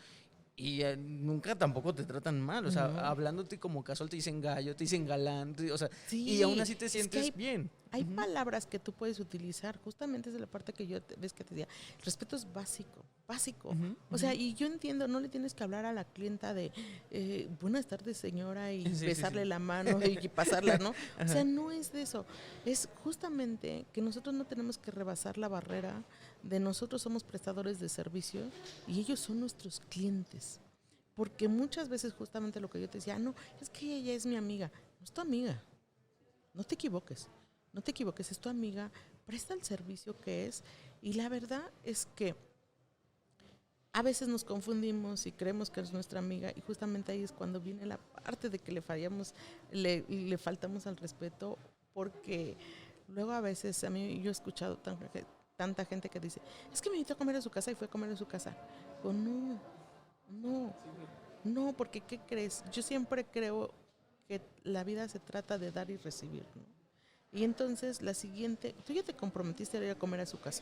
y nunca tampoco te tratan mal, o sea, No. hablándote como casual te dicen gallo, te dicen galán, o sea, Sí, y aún así te es que sientes bien. hay Ujú. palabras que tú puedes utilizar, justamente es de la parte que ves que te decía, el respeto es básico, básico. Ujú, O sea, ujú. y yo entiendo, no le tienes que hablar a la clienta de buenas tardes señora y Sí, sí, besarle sí. la mano y pasarla, ¿no? O sea, Ajá. no es de eso, es justamente que nosotros no tenemos que rebasar la barrera de nosotros somos prestadores de servicio y ellos son nuestros clientes. Porque muchas veces justamente lo que yo te decía, no, es que ella es mi amiga, no es tu amiga, no te equivoques. No te equivoques, es tu amiga, presta el servicio que es. Y la verdad es que a veces nos confundimos y creemos que es nuestra amiga y justamente ahí es cuando viene la parte de que le fallamos, le faltamos al respeto, porque luego a veces a mí yo he escuchado tanta gente que dice, es que me invitó a comer a su casa y fue a comer a su casa. Pues no, porque ¿qué crees? Yo siempre creo que la vida se trata de dar y recibir, ¿no? Y entonces la siguiente, tú ya te comprometiste a ir a comer a su casa.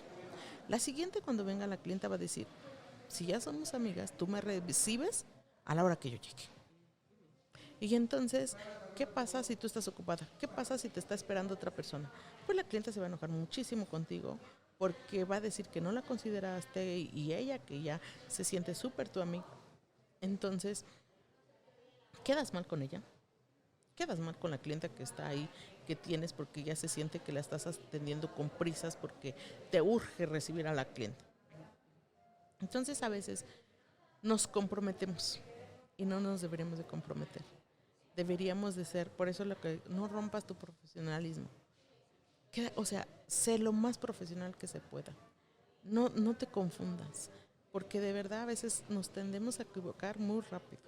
La siguiente cuando venga la clienta va a decir, si ya somos amigas, tú me recibes a la hora que yo llegue. Y entonces, ¿qué pasa si tú estás ocupada? ¿Qué pasa si te está esperando otra persona? Pues la clienta se va a enojar muchísimo contigo porque va a decir que no la consideraste y ella que ya se siente súper tu amiga. Entonces, quedas mal con ella, quedas mal con la clienta que está ahí, que tienes porque ya se siente que la estás atendiendo con prisas porque te urge recibir a la clienta. Entonces a veces nos comprometemos y no nos deberíamos de comprometer. Deberíamos de ser, por eso lo que no rompas tu profesionalismo. O sea, sé lo más profesional que se pueda. No te confundas, porque de verdad a veces nos tendemos a equivocar muy rápido.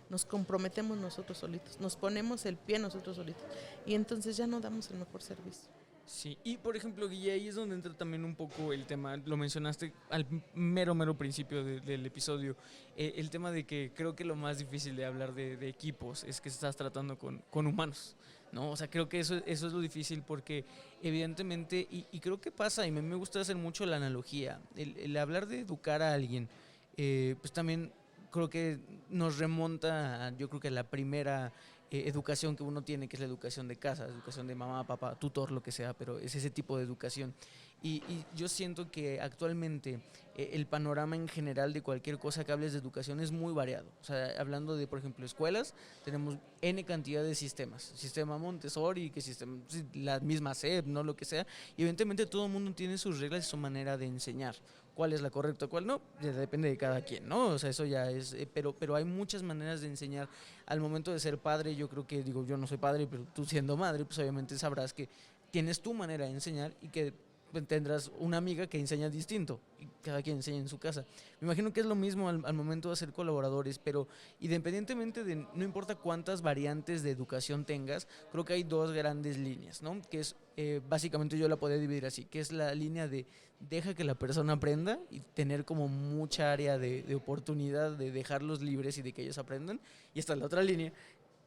Nos comprometemos nosotros solitos, nos ponemos el pie nosotros solitos y entonces ya no damos el mejor servicio. Sí, y por ejemplo, Guille, ahí es donde entra también un poco el tema, lo mencionaste al mero principio del episodio, el tema de que creo que lo más difícil de hablar de equipos es que estás tratando con humanos, ¿no? O sea, creo que eso es lo difícil porque evidentemente, y creo que pasa, y me gusta hacer mucho la analogía, el hablar de educar a alguien, pues también creo que nos remonta, yo creo que a la primera educación que uno tiene, que es la educación de casa, educación de mamá, papá, tutor, lo que sea, pero es ese tipo de educación. Y yo siento que actualmente el panorama en general de cualquier cosa que hables de educación es muy variado. O sea, hablando de, por ejemplo, escuelas, tenemos N cantidad de sistemas. Sistema Montessori, que sistema, la misma SEP, no lo que sea. Y evidentemente todo el mundo tiene sus reglas y su manera de enseñar. ¿Cuál es la correcta, cuál no? Ya depende de cada quien, ¿no? O sea, eso ya es... pero hay muchas maneras de enseñar. Al momento de ser padre, yo creo que, digo, yo no soy padre, pero tú siendo madre, pues obviamente sabrás que tienes tu manera de enseñar y que tendrás una amiga que enseña distinto y cada quien enseña en su casa. Me imagino que es lo mismo al momento de hacer colaboradores, pero independientemente de, no importa cuántas variantes de educación tengas, creo que hay dos grandes líneas, ¿no? Que es, básicamente yo la podría dividir así, que es la línea de deja que la persona aprenda y tener como mucha área de oportunidad de dejarlos libres y de que ellos aprendan. Y esta es la otra línea,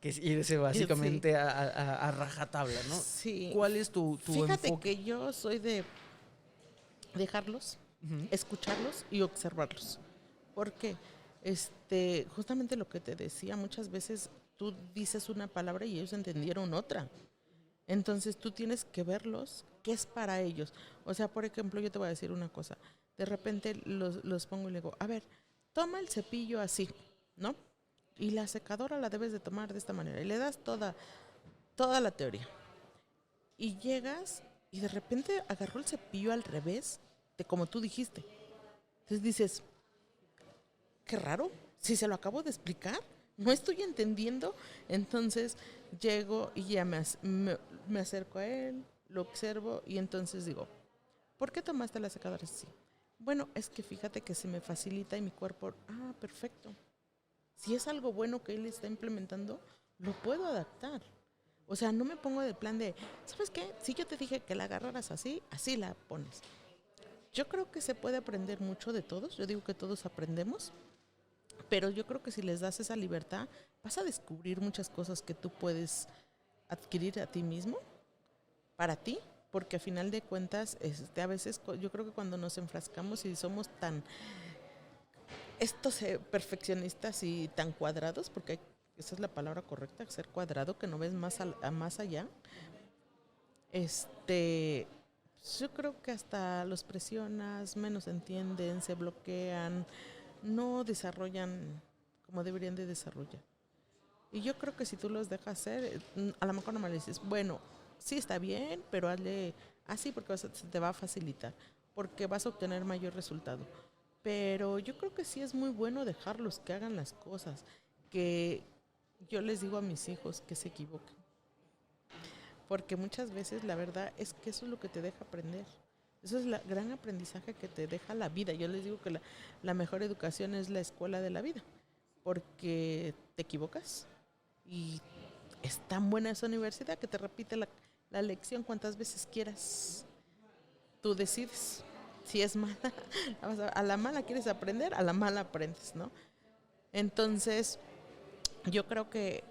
que es irse básicamente a rajatabla, ¿no? Sí. ¿Cuál es tu Fíjate enfoque? que yo soy de dejarlos, Ujú. escucharlos y observarlos. Porque justamente lo que te decía, muchas veces tú dices una palabra y ellos entendieron otra. Entonces tú tienes que verlos, qué es para ellos. O sea, por ejemplo, yo te voy a decir una cosa. De repente los pongo y le digo, a ver, toma el cepillo así, ¿no? Y la secadora la debes de tomar de esta manera. Y le das toda la teoría. Y llegas y de repente agarró el cepillo al revés de como tú dijiste. Entonces dices, qué raro, si se lo acabo de explicar, no estoy entendiendo. Entonces llego y ya me acerco a él, lo observo y entonces digo, ¿por qué tomaste la secadora así? Bueno, es que fíjate que se me facilita y mi cuerpo, perfecto. Si es algo bueno que él está implementando, lo puedo adaptar. O sea, no me pongo de plan de, ¿sabes qué? Si yo te dije que la agarraras así, así la pones. Yo creo que se puede aprender mucho de todos. Yo digo que todos aprendemos. Pero yo creo que si les das esa libertad, vas a descubrir muchas cosas que tú puedes adquirir a ti mismo, para ti. Porque a final de cuentas, a veces yo creo que cuando nos enfrascamos y somos tan perfeccionistas y tan cuadrados, porque esa es la palabra correcta, ser cuadrado, que no ves más allá, yo creo que hasta los presionas, menos entienden, se bloquean, no desarrollan como deberían de desarrollar. Y yo creo que si tú los dejas hacer, a lo mejor no me dices, bueno, sí está bien, pero hazle así porque se te va a facilitar, porque vas a obtener mayor resultado. Pero yo creo que sí es muy bueno dejarlos que hagan las cosas, que yo les digo a mis hijos que se equivoquen. Porque muchas veces la verdad es que eso es lo que te deja aprender. Eso es el gran aprendizaje que te deja la vida. Yo les digo que la mejor educación es la escuela de la vida, porque te equivocas y es tan buena esa universidad que te repite la lección cuantas veces quieras. Tú decides. Si es mala, a la mala quieres aprender, a la mala aprendes, ¿no? Entonces, yo creo que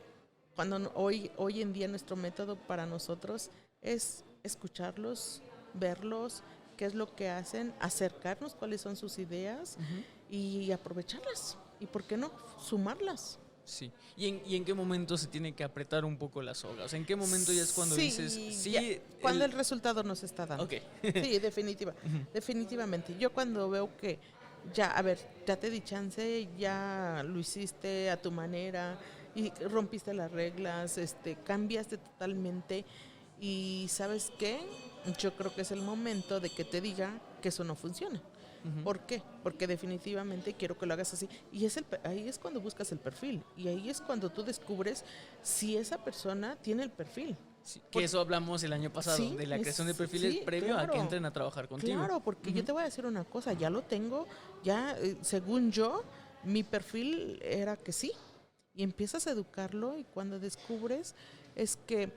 hoy en día nuestro método para nosotros es escucharlos, verlos, qué es lo que hacen, acercarnos cuáles son sus ideas y aprovecharlas. ¿Y por qué no sumarlas? Sí. ¿Y en qué momento se tiene que apretar un poco la soga? O sea, ¿en qué momento ya es cuando dices, sí? Ya, cuando el resultado nos está dando. Ok. Sí, definitivamente. Yo cuando veo que ya, a ver, ya te di chance, ya lo hiciste a tu manera y rompiste las reglas, cambiaste totalmente y ¿sabes qué? Yo creo que es el momento de que te diga que eso no funciona. ¿Por qué? Porque definitivamente quiero que lo hagas así. Y ahí es cuando buscas el perfil. Y ahí es cuando tú descubres si esa persona tiene el perfil. Sí, que eso hablamos el año pasado, Sí, de la creación de perfiles sí, previo a que claro. entren a trabajar contigo. Claro, porque yo te voy a decir una cosa, ya lo tengo, ya según yo, mi perfil era que sí. Y empiezas a educarlo y cuando descubres es que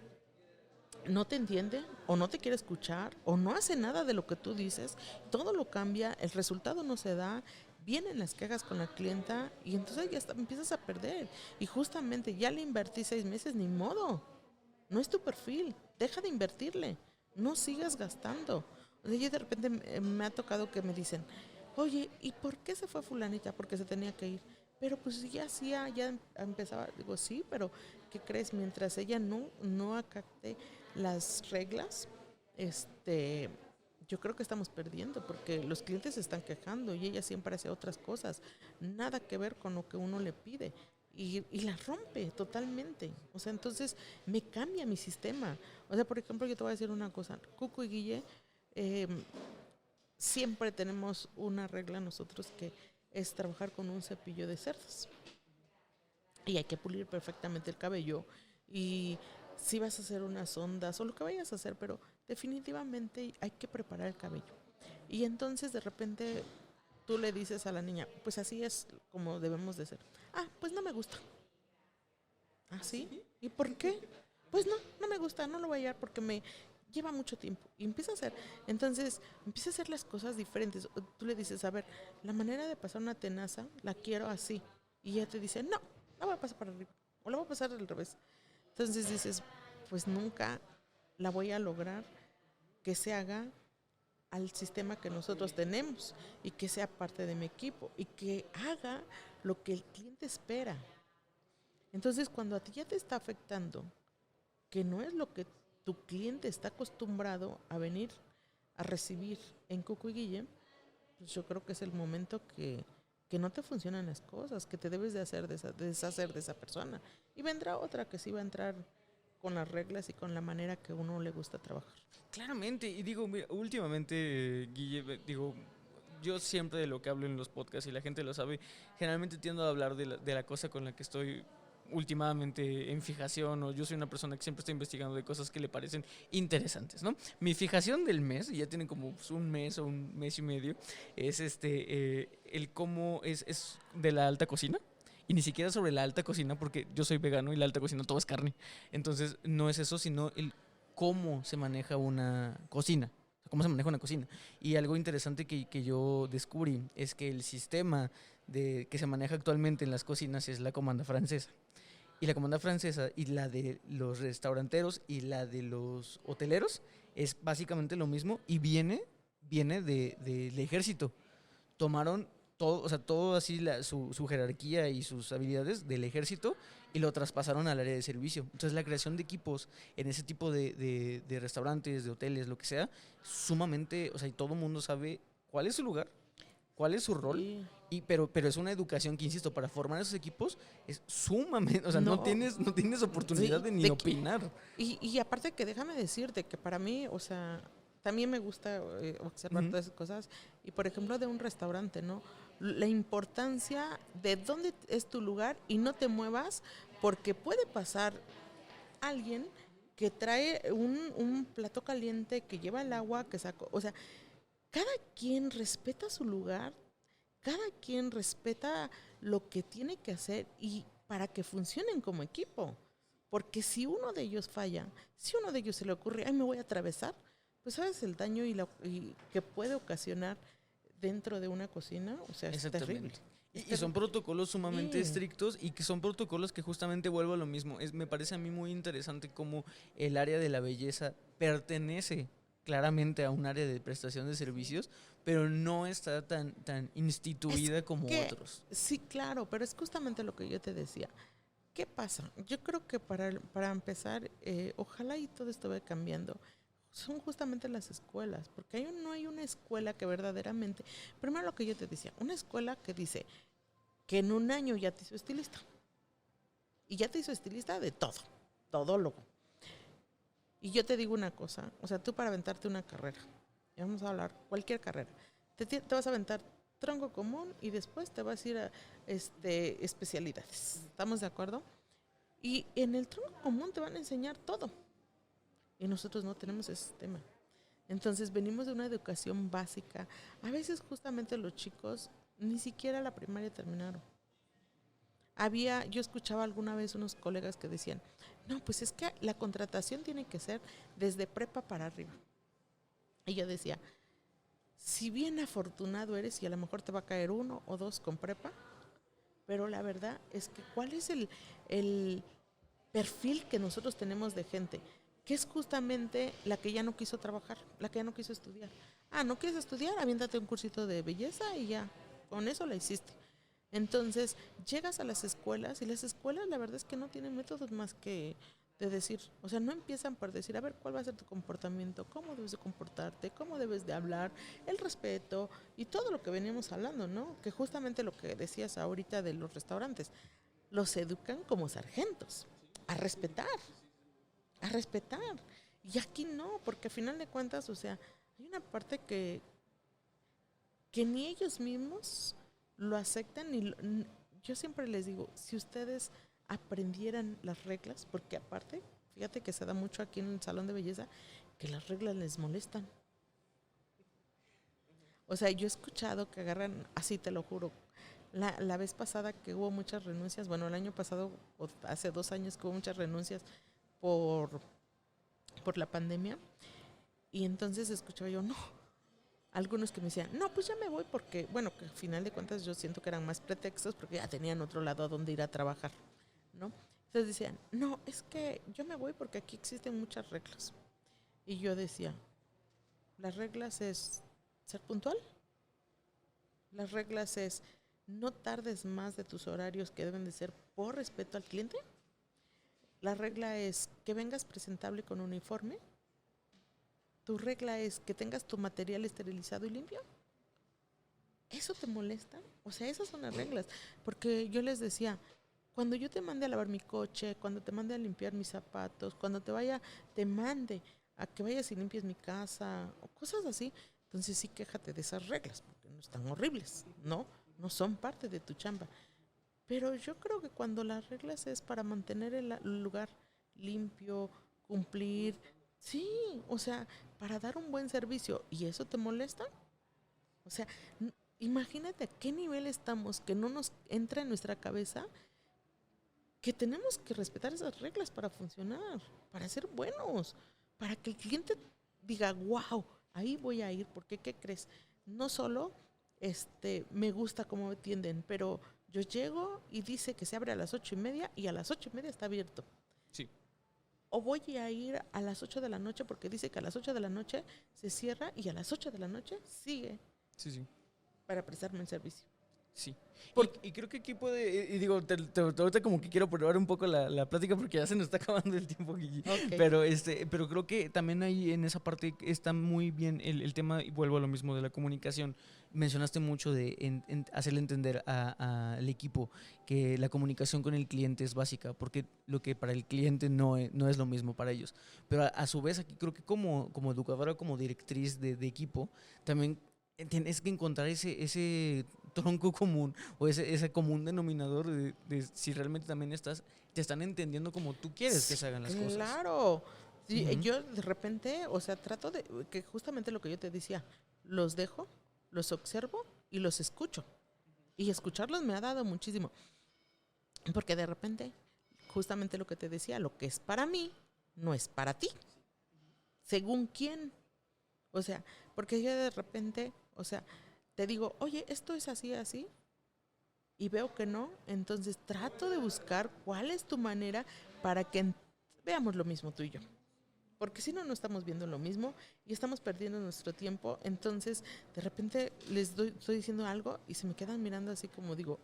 no te entiende o no te quiere escuchar o no hace nada de lo que tú dices, todo lo cambia, el resultado no se da, vienen las quejas con la clienta y entonces ya empiezas a perder. Y justamente ya le invertí 6 meses, ni modo, no es tu perfil, deja de invertirle, no sigas gastando. O sea, yo de repente me ha tocado que me dicen, oye, ¿y por qué se fue fulanita? Porque se tenía que ir. Pero pues ya hacía, ya empezaba, digo, sí, pero ¿qué crees? Mientras ella no acate las reglas, yo creo que estamos perdiendo porque los clientes se están quejando y ella siempre hace otras cosas, nada que ver con lo que uno le pide y la rompe totalmente. O sea, entonces me cambia mi sistema. O sea, por ejemplo, yo te voy a decir una cosa, Cuco y Guille, siempre tenemos una regla nosotros que es trabajar con un cepillo de cerdas y hay que pulir perfectamente el cabello y si vas a hacer unas ondas o lo que vayas a hacer, pero definitivamente hay que preparar el cabello. Y entonces de repente tú le dices a la niña, pues así es como debemos de ser. Ah, pues no me gusta. ¿Ah, sí? ¿Y por qué? Pues no me gusta, no lo voy a hallar porque me lleva mucho tiempo. Y empieza a hacer, entonces, empieza a hacer las cosas diferentes. Tú le dices, a ver, la manera de pasar una tenaza la quiero así. Y ella te dice, no, la voy a pasar para arriba. O la voy a pasar al revés. Entonces dices, pues nunca la voy a lograr que se haga al sistema que nosotros tenemos y que sea parte de mi equipo y que haga lo que el cliente espera. Entonces, cuando a ti ya te está afectando, que no es lo que tu cliente está acostumbrado a venir a recibir en Cuco y Guille, pues yo creo que es el momento que no te funcionan las cosas, que te debes de deshacer de esa persona. Y vendrá otra que sí va a entrar con las reglas y con la manera que uno le gusta trabajar. Claramente, y digo, mira, últimamente, Guille, digo, yo siempre de lo que hablo en los podcasts y la gente lo sabe, generalmente tiendo a hablar de la cosa con la que estoy últimamente en fijación, o yo soy una persona que siempre está investigando de cosas que le parecen interesantes, ¿no? Mi fijación del mes, y ya tienen como pues, un mes o un mes y medio, es el cómo es de la alta cocina. Y ni siquiera sobre la alta cocina, porque yo soy vegano y la alta cocina todo es carne. Entonces, no es eso, sino el cómo se maneja una cocina. Cómo se maneja una cocina. Y algo interesante que yo descubrí es que el sistema que se maneja actualmente en las cocinas es la comanda francesa. Y la comanda francesa y la de los restauranteros y la de los hoteleros es básicamente lo mismo y viene del ejército. Tomaron todo, o sea, todo así su jerarquía y sus habilidades del ejército y lo traspasaron al área de servicio. Entonces la creación de equipos en ese tipo de restaurantes, de hoteles, lo que sea, sumamente, o sea, y todo el mundo sabe cuál es su lugar, cuál es su rol, Sí. pero es una educación que, insisto, para formar esos equipos es sumamente, o sea, no No, tienes oportunidad sí, de ni opinar. y aparte que déjame decirte que para mí, o sea, también me gusta observar todas esas cosas. Y por ejemplo, de un restaurante, ¿no? La importancia de dónde es tu lugar y no te muevas porque puede pasar alguien que trae un plato caliente, que lleva el agua, que sacó. O sea, cada quien respeta su lugar, cada quien respeta lo que tiene que hacer y para que funcionen como equipo. Porque si uno de ellos falla, si uno de ellos se le ocurre, ay, me voy a atravesar, pues sabes el daño y que puede ocasionar dentro de una cocina, o sea, es terrible. Y son protocolos sumamente Sí. estrictos y que son protocolos que justamente vuelvo a lo mismo. Me parece a mí muy interesante cómo el área de la belleza pertenece claramente a un área de prestación de servicios, pero no está tan instituida Es como que, otros. sí, claro, pero es justamente lo que yo te decía. ¿Qué pasa? Yo creo que para empezar, ojalá y todo esto vaya cambiando. Son justamente las escuelas, porque no hay una escuela que verdaderamente, primero lo que yo te decía, una escuela que dice que en un año ya te hizo estilista. Y ya te hizo estilista de todo, todólogo. Y yo te digo una cosa, o sea, tú para aventarte una carrera, y vamos a hablar cualquier carrera, te vas a aventar tronco común y después te vas a ir a especialidades. ¿Estamos de acuerdo? Y en el tronco común te van a enseñar todo. Y nosotros no tenemos ese sistema. Entonces venimos de una educación básica. A veces justamente los chicos ni siquiera la primaria terminaron. Yo escuchaba alguna vez unos colegas que decían, no, pues es que la contratación tiene que ser desde prepa para arriba. Y yo decía, si bien afortunado eres y a lo mejor te va a caer 1 o 2 con prepa, pero la verdad es que ¿cuál es el perfil que nosotros tenemos de gente? Que es justamente la que ya no quiso trabajar, la que ya no quiso estudiar. Ah, ¿no quieres estudiar? Aviéntate un cursito de belleza y ya, con eso la hiciste. Entonces, llegas a las escuelas y las escuelas la verdad es que no tienen métodos más que de decir, o sea, no empiezan por decir, a ver, ¿cuál va a ser tu comportamiento? ¿Cómo debes de comportarte? ¿Cómo debes de hablar? El respeto y todo lo que veníamos hablando, ¿no? Que justamente lo que decías ahorita de los restaurantes, los educan como sargentos, a respetar, a respetar. Y aquí no, porque al final de cuentas, o sea, hay una parte que ni ellos mismos lo aceptan. Yo siempre les digo, si ustedes aprendieran las reglas, porque aparte fíjate que se da mucho aquí en el salón de belleza, que las reglas les molestan. O sea, yo he escuchado que agarran, así te lo juro, la vez pasada que hubo muchas renuncias, bueno, el año pasado, o hace 2 años que hubo muchas renuncias por la pandemia, y entonces escuchaba yo, no, algunos que me decían, no, pues ya me voy porque, bueno, que al final de cuentas yo siento que eran más pretextos porque ya tenían otro lado a donde ir a trabajar, ¿no? Entonces decían, no, es que yo me voy porque aquí existen muchas reglas. Y yo decía, las reglas es ser puntual, las reglas es no tardes más de tus horarios que deben de ser por respeto al cliente, la regla es que vengas presentable con uniforme, tu regla es que tengas tu material esterilizado y limpio. ¿Eso te molesta? O sea, esas son las reglas. Porque yo les decía, cuando yo te mande a lavar mi coche, cuando te mande a limpiar mis zapatos, cuando te mande a que vayas y limpies mi casa, o cosas así, entonces sí quéjate de esas reglas, porque no están horribles, ¿no? No son parte de tu chamba. Pero yo creo que cuando las reglas es para mantener el lugar limpio, cumplir, sí, o sea, para dar un buen servicio, ¿y eso te molesta? O sea, imagínate a qué nivel estamos que no nos entra en nuestra cabeza que tenemos que respetar esas reglas para funcionar, para ser buenos, para que el cliente diga, wow, ahí voy a ir, porque ¿qué crees? No solo me gusta cómo me atienden, pero yo llego y dice que se abre a las 8:30 y a las 8:30 está abierto. Sí. O voy a ir a las 8 de la noche porque dice que a las 8 de la noche se cierra y a las 8 de la noche sigue Sí. para prestarme el servicio. Sí. Y creo que aquí puede, y digo, ahorita como que quiero probar un poco la plática porque ya se nos está acabando el tiempo, Guille. Okay. Pero creo que también ahí en esa parte está muy bien el tema, y vuelvo a lo mismo de la comunicación. Mencionaste mucho de hacerle entender al equipo que la comunicación con el cliente es básica, porque lo que para el cliente no es lo mismo para ellos. Pero a su vez aquí creo que como educadora, como directriz de equipo, también tienes que encontrar ese tronco común o ese común denominador de si realmente también te están entendiendo como tú quieres que se hagan las cosas. Claro. Sí, Uh-huh. yo de repente, o sea, trato de que justamente lo que yo te decía, los dejo, los observo y los escucho. Y escucharlos me ha dado muchísimo. Porque de repente, justamente lo que te decía, lo que es para mí no es para ti. ¿Según quién? O sea, porque yo de repente, o sea, te digo, oye, esto es así, así, y veo que no, entonces trato de buscar cuál es tu manera para que veamos lo mismo tú y yo. Porque si no, no estamos viendo lo mismo y estamos perdiendo nuestro tiempo. Entonces, de repente estoy diciendo algo y se me quedan mirando así como digo,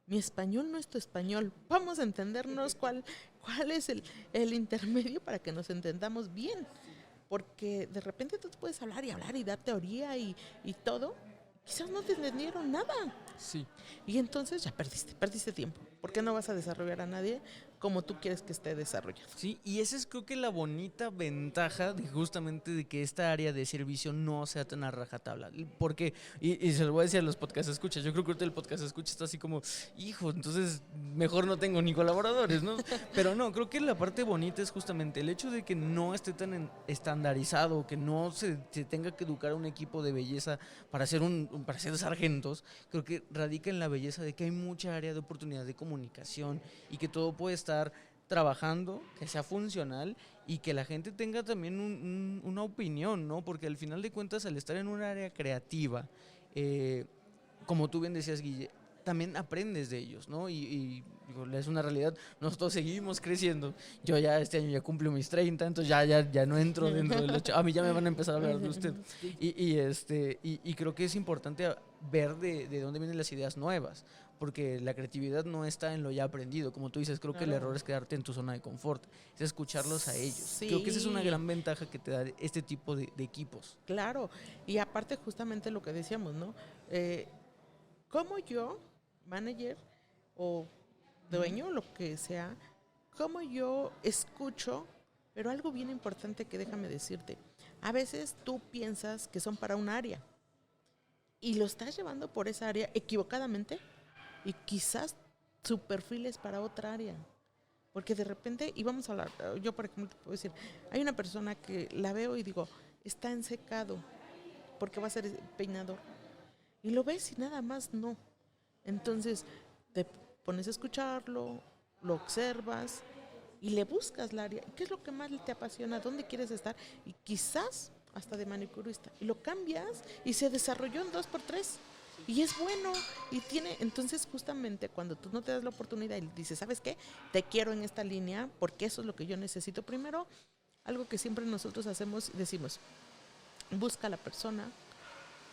mi español no es tu español. Vamos a entendernos cuál es el intermedio para que nos entendamos bien. Porque de repente tú puedes hablar y dar teoría y todo. Quizás no te entendieron nada. Sí. Y entonces ya perdiste tiempo. ¿Por qué no vas a desarrollar a nadie como tú quieres que esté desarrollado? Sí, y esa es creo que la bonita ventaja de justamente de que esta área de servicio no sea tan a rajatabla. Porque, y se lo voy a decir a los podcast escuchas, yo creo que ahorita el podcast escucha está así como, hijo, entonces mejor no tengo ni colaboradores, ¿no? Pero no, creo que la parte bonita es justamente el hecho de que no esté tan estandarizado, que no se tenga que educar a un equipo de belleza para ser sargentos. Creo que radica en la belleza de que hay mucha área de oportunidad de comunicación y que todo puede estar trabajando, que sea funcional y que la gente tenga también una opinión, ¿no? Porque al final de cuentas, al estar en un área creativa, como tú bien decías, Guille, también aprendes de ellos, ¿no? Y digo, es una realidad, nosotros seguimos creciendo. Yo ya este año ya cumplo mis 30, entonces ya no entro dentro del 8. A mí ya me van a empezar a hablar de usted. Y creo que es importante ver de dónde vienen las ideas nuevas, porque la creatividad no está en lo ya aprendido. Como tú dices, creo que el error es quedarte en tu zona de confort, es escucharlos a ellos. Sí. Creo que esa es una gran ventaja que te da este tipo de equipos. Claro, y aparte justamente lo que decíamos, ¿no? Como yo, manager o dueño, lo que sea, como yo escucho, pero algo bien importante que déjame decirte, a veces tú piensas que son para un área y lo estás llevando por esa área equivocadamente y quizás su perfil es para otra área. Porque de repente, y vamos a hablar, yo por ejemplo te puedo decir, hay una persona que la veo y digo, está ensecado, porque va a ser peinador. Y lo ves y nada más no. Entonces te pones a escucharlo, lo observas y le buscas la área. ¿Qué es lo que más te apasiona? ¿Dónde quieres estar? Y quizás hasta de manicurista. Y lo cambias y se desarrolló en 2x3. Y es bueno. Y tiene, entonces justamente cuando tú no te das la oportunidad y dices, ¿sabes qué? Te quiero en esta línea porque eso es lo que yo necesito. Primero, algo que siempre nosotros hacemos, decimos, busca a la persona.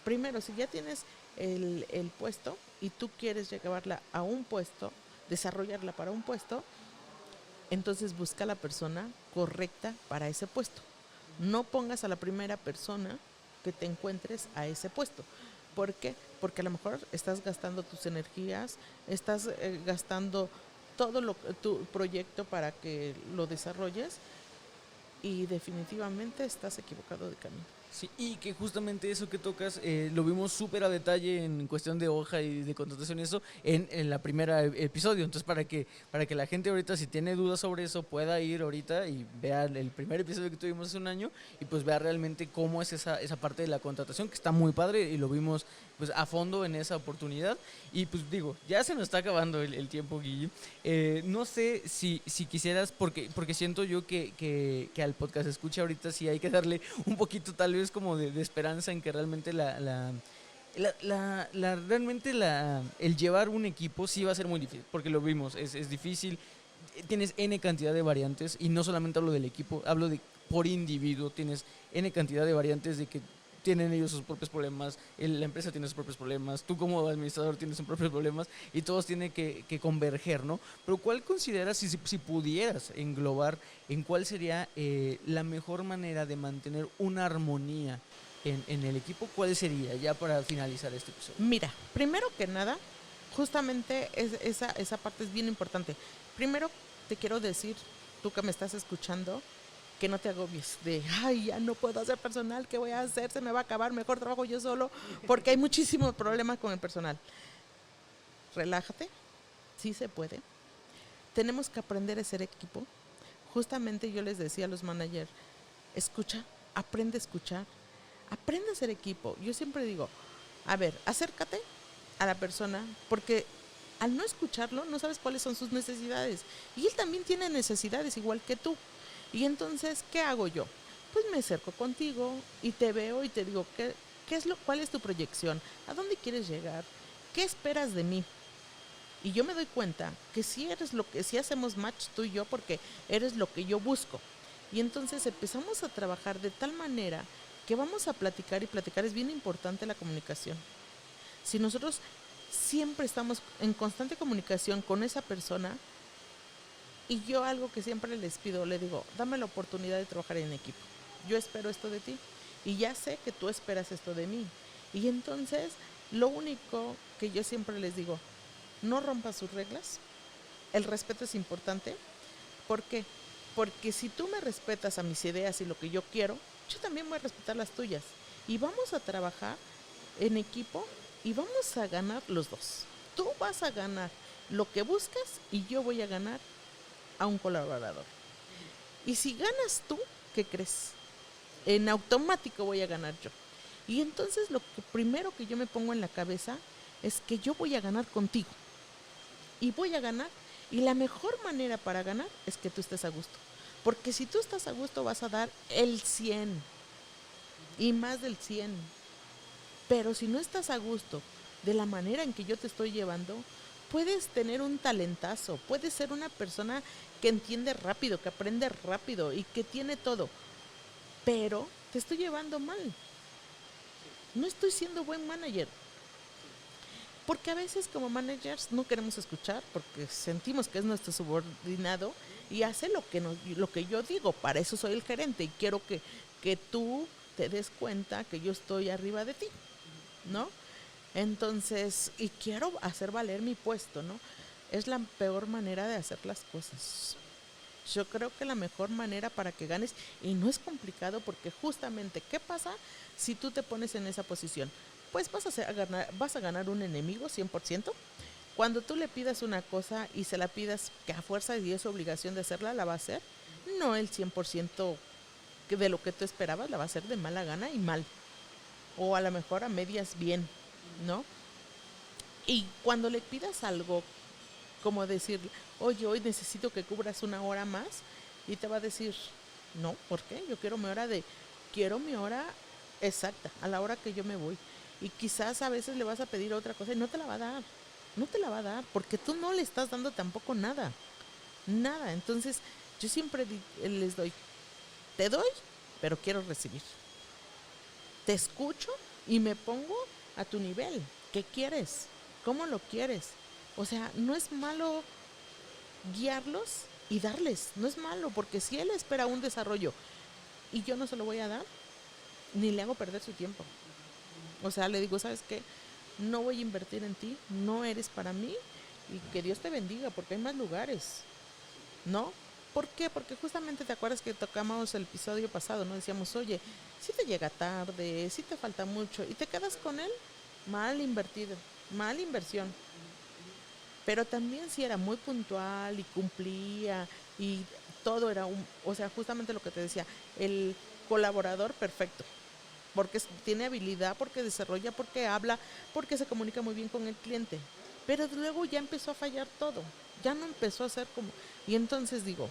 Primero, si ya tienes el puesto y tú quieres llevarla a un puesto, desarrollarla para un puesto, entonces busca a la persona correcta para ese puesto. No pongas a la primera persona que te encuentres a ese puesto. ¿Por qué? Porque a lo mejor estás gastando tus energías, estás gastando todo tu proyecto para que lo desarrolles y definitivamente estás equivocado de camino. Sí, y que justamente eso que tocas lo vimos súper a detalle en cuestión de hoja y de contratación y eso en la primera episodio. Entonces para que la gente ahorita si tiene dudas sobre eso pueda ir ahorita y vea el primer episodio que tuvimos hace un año y pues vea realmente cómo es esa parte de la contratación, que está muy padre y lo vimos pues a fondo en esa oportunidad. Y pues digo, ya se nos está acabando el tiempo, Guille. No sé si quisieras, porque siento yo que al podcast escucha ahorita sí hay que darle un poquito tal vez como de esperanza en que realmente el llevar un equipo sí va a ser muy difícil, porque lo vimos, es difícil, tienes N cantidad de variantes, y no solamente hablo del equipo, hablo de por individuo, tienes N cantidad de variantes de que tienen ellos sus propios problemas, la empresa tiene sus propios problemas, tú como administrador tienes sus propios problemas, y todos tienen que converger, ¿no? Pero ¿cuál consideras, si pudieras englobar, en cuál sería la mejor manera de mantener una armonía en el equipo? ¿Cuál sería, ya para finalizar este episodio? Mira, primero que nada, justamente esa parte es bien importante. Primero te quiero decir, tú que me estás escuchando, que no te agobies de, ay, ya no puedo hacer personal, ¿qué voy a hacer? Se me va a acabar, mejor trabajo yo solo, porque hay muchísimos problemas con el personal. Relájate, sí se puede. Tenemos que aprender a ser equipo. Justamente yo les decía a los managers, escucha, aprende a escuchar, aprende a ser equipo. Yo siempre digo, a ver, acércate a la persona, porque al no escucharlo no sabes cuáles son sus necesidades. Y él también tiene necesidades igual que tú. Y entonces, ¿qué hago yo? Pues me acerco contigo y te veo y te digo, ¿cuál es tu proyección? ¿A dónde quieres llegar? ¿Qué esperas de mí? Y yo me doy cuenta que si hacemos match tú y yo, porque eres lo que yo busco. Y entonces empezamos a trabajar de tal manera que vamos a platicar, y platicar es bien importante la comunicación. Si nosotros siempre estamos en constante comunicación con esa persona, y yo algo que siempre les pido, le digo, dame la oportunidad de trabajar en equipo. Yo espero esto de ti y ya sé que tú esperas esto de mí. Y entonces, lo único que yo siempre les digo, no rompas sus reglas. El respeto es importante. ¿Por qué? Porque si tú me respetas a mis ideas y lo que yo quiero, yo también voy a respetar las tuyas. Y vamos a trabajar en equipo y vamos a ganar los dos. Tú vas a ganar lo que buscas y yo voy a ganar a un colaborador. Y si ganas tú, ¿qué crees? En automático voy a ganar yo. Y entonces lo primero que yo me pongo en la cabeza es que yo voy a ganar contigo. Y voy a ganar. Y la mejor manera para ganar es que tú estés a gusto. Porque si tú estás a gusto vas a dar el 100. Y más del 100. Pero si no estás a gusto de la manera en que yo te estoy llevando, puedes tener un talentazo, puedes ser una persona que entiende rápido, que aprende rápido y que tiene todo, pero te estoy llevando mal. No estoy siendo buen manager. Porque a veces como managers no queremos escuchar porque sentimos que es nuestro subordinado y hace lo que yo digo. Para eso soy el gerente y quiero que tú te des cuenta que yo estoy arriba de ti, ¿no? Entonces, y quiero hacer valer mi puesto, ¿no? Es la peor manera de hacer las cosas. Yo creo que la mejor manera para que ganes, y no es complicado porque justamente, ¿qué pasa si tú te pones en esa posición? Pues vas a ganar un enemigo 100%, Cuando tú le pidas una cosa y se la pidas que a fuerza y es obligación de hacerla, la va a hacer. No el 100% de lo que tú esperabas, la va a hacer de mala gana y mal. O a lo mejor a medias bien, ¿no? Y cuando le pidas algo, como decir, oye, hoy necesito que cubras una hora más, y te va a decir, no, ¿por qué? Yo quiero mi hora exacta, a la hora que yo me voy. Y quizás a veces le vas a pedir otra cosa y no te la va a dar. No te la va a dar, porque tú no le estás dando tampoco nada. Nada. Entonces, yo siempre les doy, te doy, pero quiero recibir. Te escucho y me pongo a tu nivel. ¿Qué quieres? ¿Cómo lo quieres? O sea, no es malo guiarlos y darles. No es malo, porque si él espera un desarrollo y yo no se lo voy a dar, ni le hago perder su tiempo. O sea, le digo, ¿sabes qué? No voy a invertir en ti, no eres para mí, y que Dios te bendiga, porque hay más lugares, ¿no? ¿Por qué? Porque justamente te acuerdas que tocamos el episodio pasado, ¿no? Decíamos, oye, si te llega tarde, si te falta mucho, y te quedas con él, mal invertido, mal inversión. Pero también si era muy puntual y cumplía, y todo era o sea, justamente lo que te decía, el colaborador perfecto. Porque tiene habilidad, porque desarrolla, porque habla, porque se comunica muy bien con el cliente. Pero luego ya empezó a fallar todo, ya no empezó a ser como... Y entonces digo,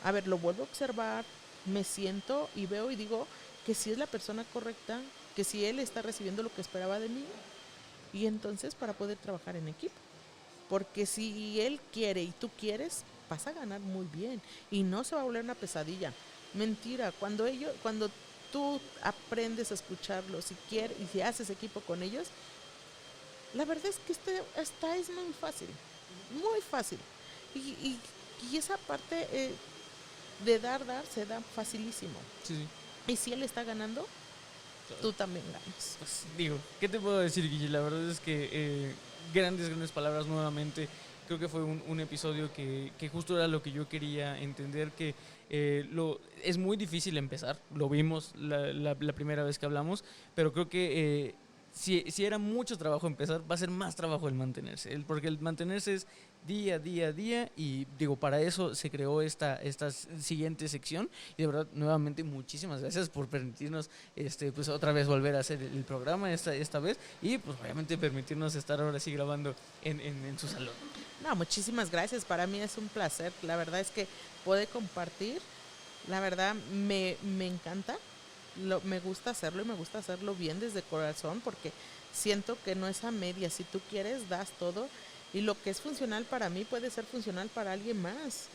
a ver, lo vuelvo a observar, me siento y veo y digo que si es la persona correcta, que si él está recibiendo lo que esperaba de mí, y entonces para poder trabajar en equipo. Porque si él quiere y tú quieres, vas a ganar muy bien y no se va a volver una pesadilla. Mentira, cuando tú aprendes a escucharlos y si haces equipo con ellos, la verdad es que esta es muy fácil, muy fácil. Y esa parte de dar, se da facilísimo. Sí, sí. Y si él está ganando, tú también ganas. Pues, digo, ¿qué te puedo decir, Guille? La verdad es que grandes palabras nuevamente. Creo que fue un episodio que justo era lo que yo quería entender, que es muy difícil empezar, lo vimos la primera vez que hablamos, pero creo que si era mucho trabajo empezar, va a ser más trabajo el mantenerse, porque el mantenerse es día, y digo, para eso se creó esta siguiente sección, y de verdad, nuevamente, muchísimas gracias por permitirnos pues otra vez volver a hacer el programa esta vez, y pues obviamente permitirnos estar ahora sí grabando en su salón. No, muchísimas gracias, para mí es un placer, la verdad es que poder compartir, la verdad me encanta, me gusta hacerlo y me gusta hacerlo bien desde corazón, porque siento que no es a media, si tú quieres das todo, y lo que es funcional para mí puede ser funcional para alguien más.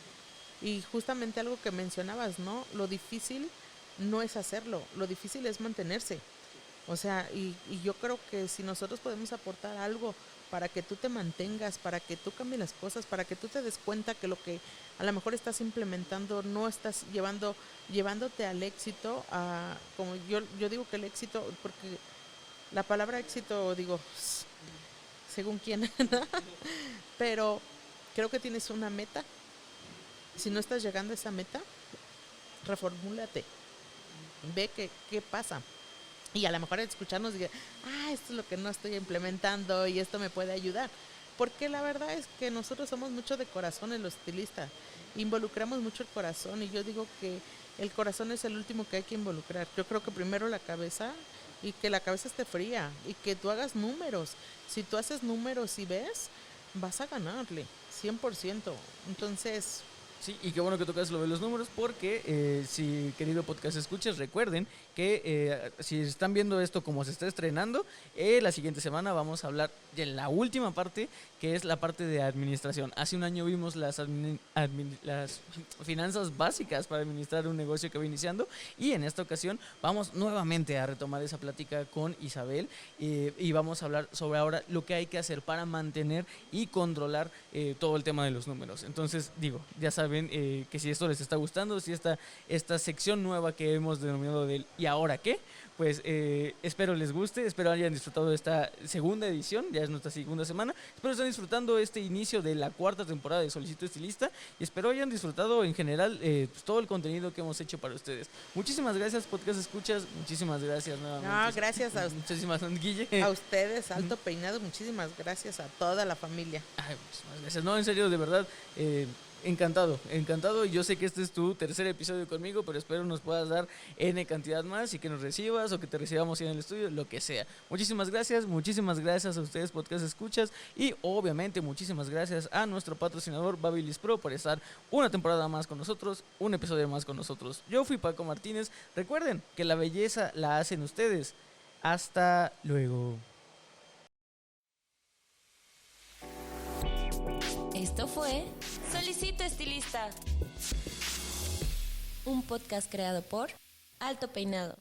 Y justamente algo que mencionabas, ¿no? Lo difícil no es hacerlo, lo difícil es mantenerse. O sea, y yo creo que si nosotros podemos aportar algo para que tú te mantengas, para que tú cambies las cosas, para que tú te des cuenta que lo que a lo mejor estás implementando no estás llevándote al éxito, como yo digo que el éxito, porque la palabra éxito, digo, según quién, ¿no? Pero creo que tienes una meta. Si no estás llegando a esa meta, reformúlate, ve qué pasa. Y a lo mejor al escucharnos diga, esto es lo que no estoy implementando y esto me puede ayudar. Porque la verdad es que nosotros somos mucho de corazón en los estilistas. Involucramos mucho el corazón y yo digo que el corazón es el último que hay que involucrar. Yo creo que primero la cabeza y que la cabeza esté fría y que tú hagas números. Si tú haces números y ves, vas a ganarle 100%. Entonces... Sí, y qué bueno que tocas lo de los números, porque si, querido podcast escuchas, recuerden que si están viendo esto como se está estrenando, la siguiente semana vamos a hablar de la última parte, que es la parte de administración. Hace un año vimos las finanzas básicas para administrar un negocio que va iniciando, y en esta ocasión vamos nuevamente a retomar esa plática con Isabel, y vamos a hablar sobre ahora lo que hay que hacer para mantener y controlar todo el tema de los números. Entonces, digo, ya saben ven que si esto les está gustando, si esta sección nueva que hemos denominado del ¿y ahora qué? Pues espero les guste, espero hayan disfrutado de esta segunda edición, ya es nuestra segunda semana. Espero estén disfrutando este inicio de la 4ª temporada de Solicito Estilista y espero hayan disfrutado en general pues, todo el contenido que hemos hecho para ustedes. Muchísimas gracias, podcast escuchas, muchísimas gracias nuevamente. No, gracias Muchísimas Guille. a ustedes, Alto Peinado, muchísimas gracias a toda la familia. Ay, muchísimas gracias. No, en serio, de verdad, encantado. Y yo sé que este es tu tercer episodio conmigo, pero espero nos puedas dar N cantidad más y que nos recibas o que te recibamos en el estudio, lo que sea. Muchísimas gracias a ustedes, podcast escuchas, y obviamente muchísimas gracias a nuestro patrocinador Babyliss Pro por estar una temporada más con nosotros, un episodio más con nosotros. Yo fui Paco Martínez. Recuerden que la belleza la hacen ustedes. Hasta luego. Esto fue Solicito Estilista, un podcast creado por Alto Peinado.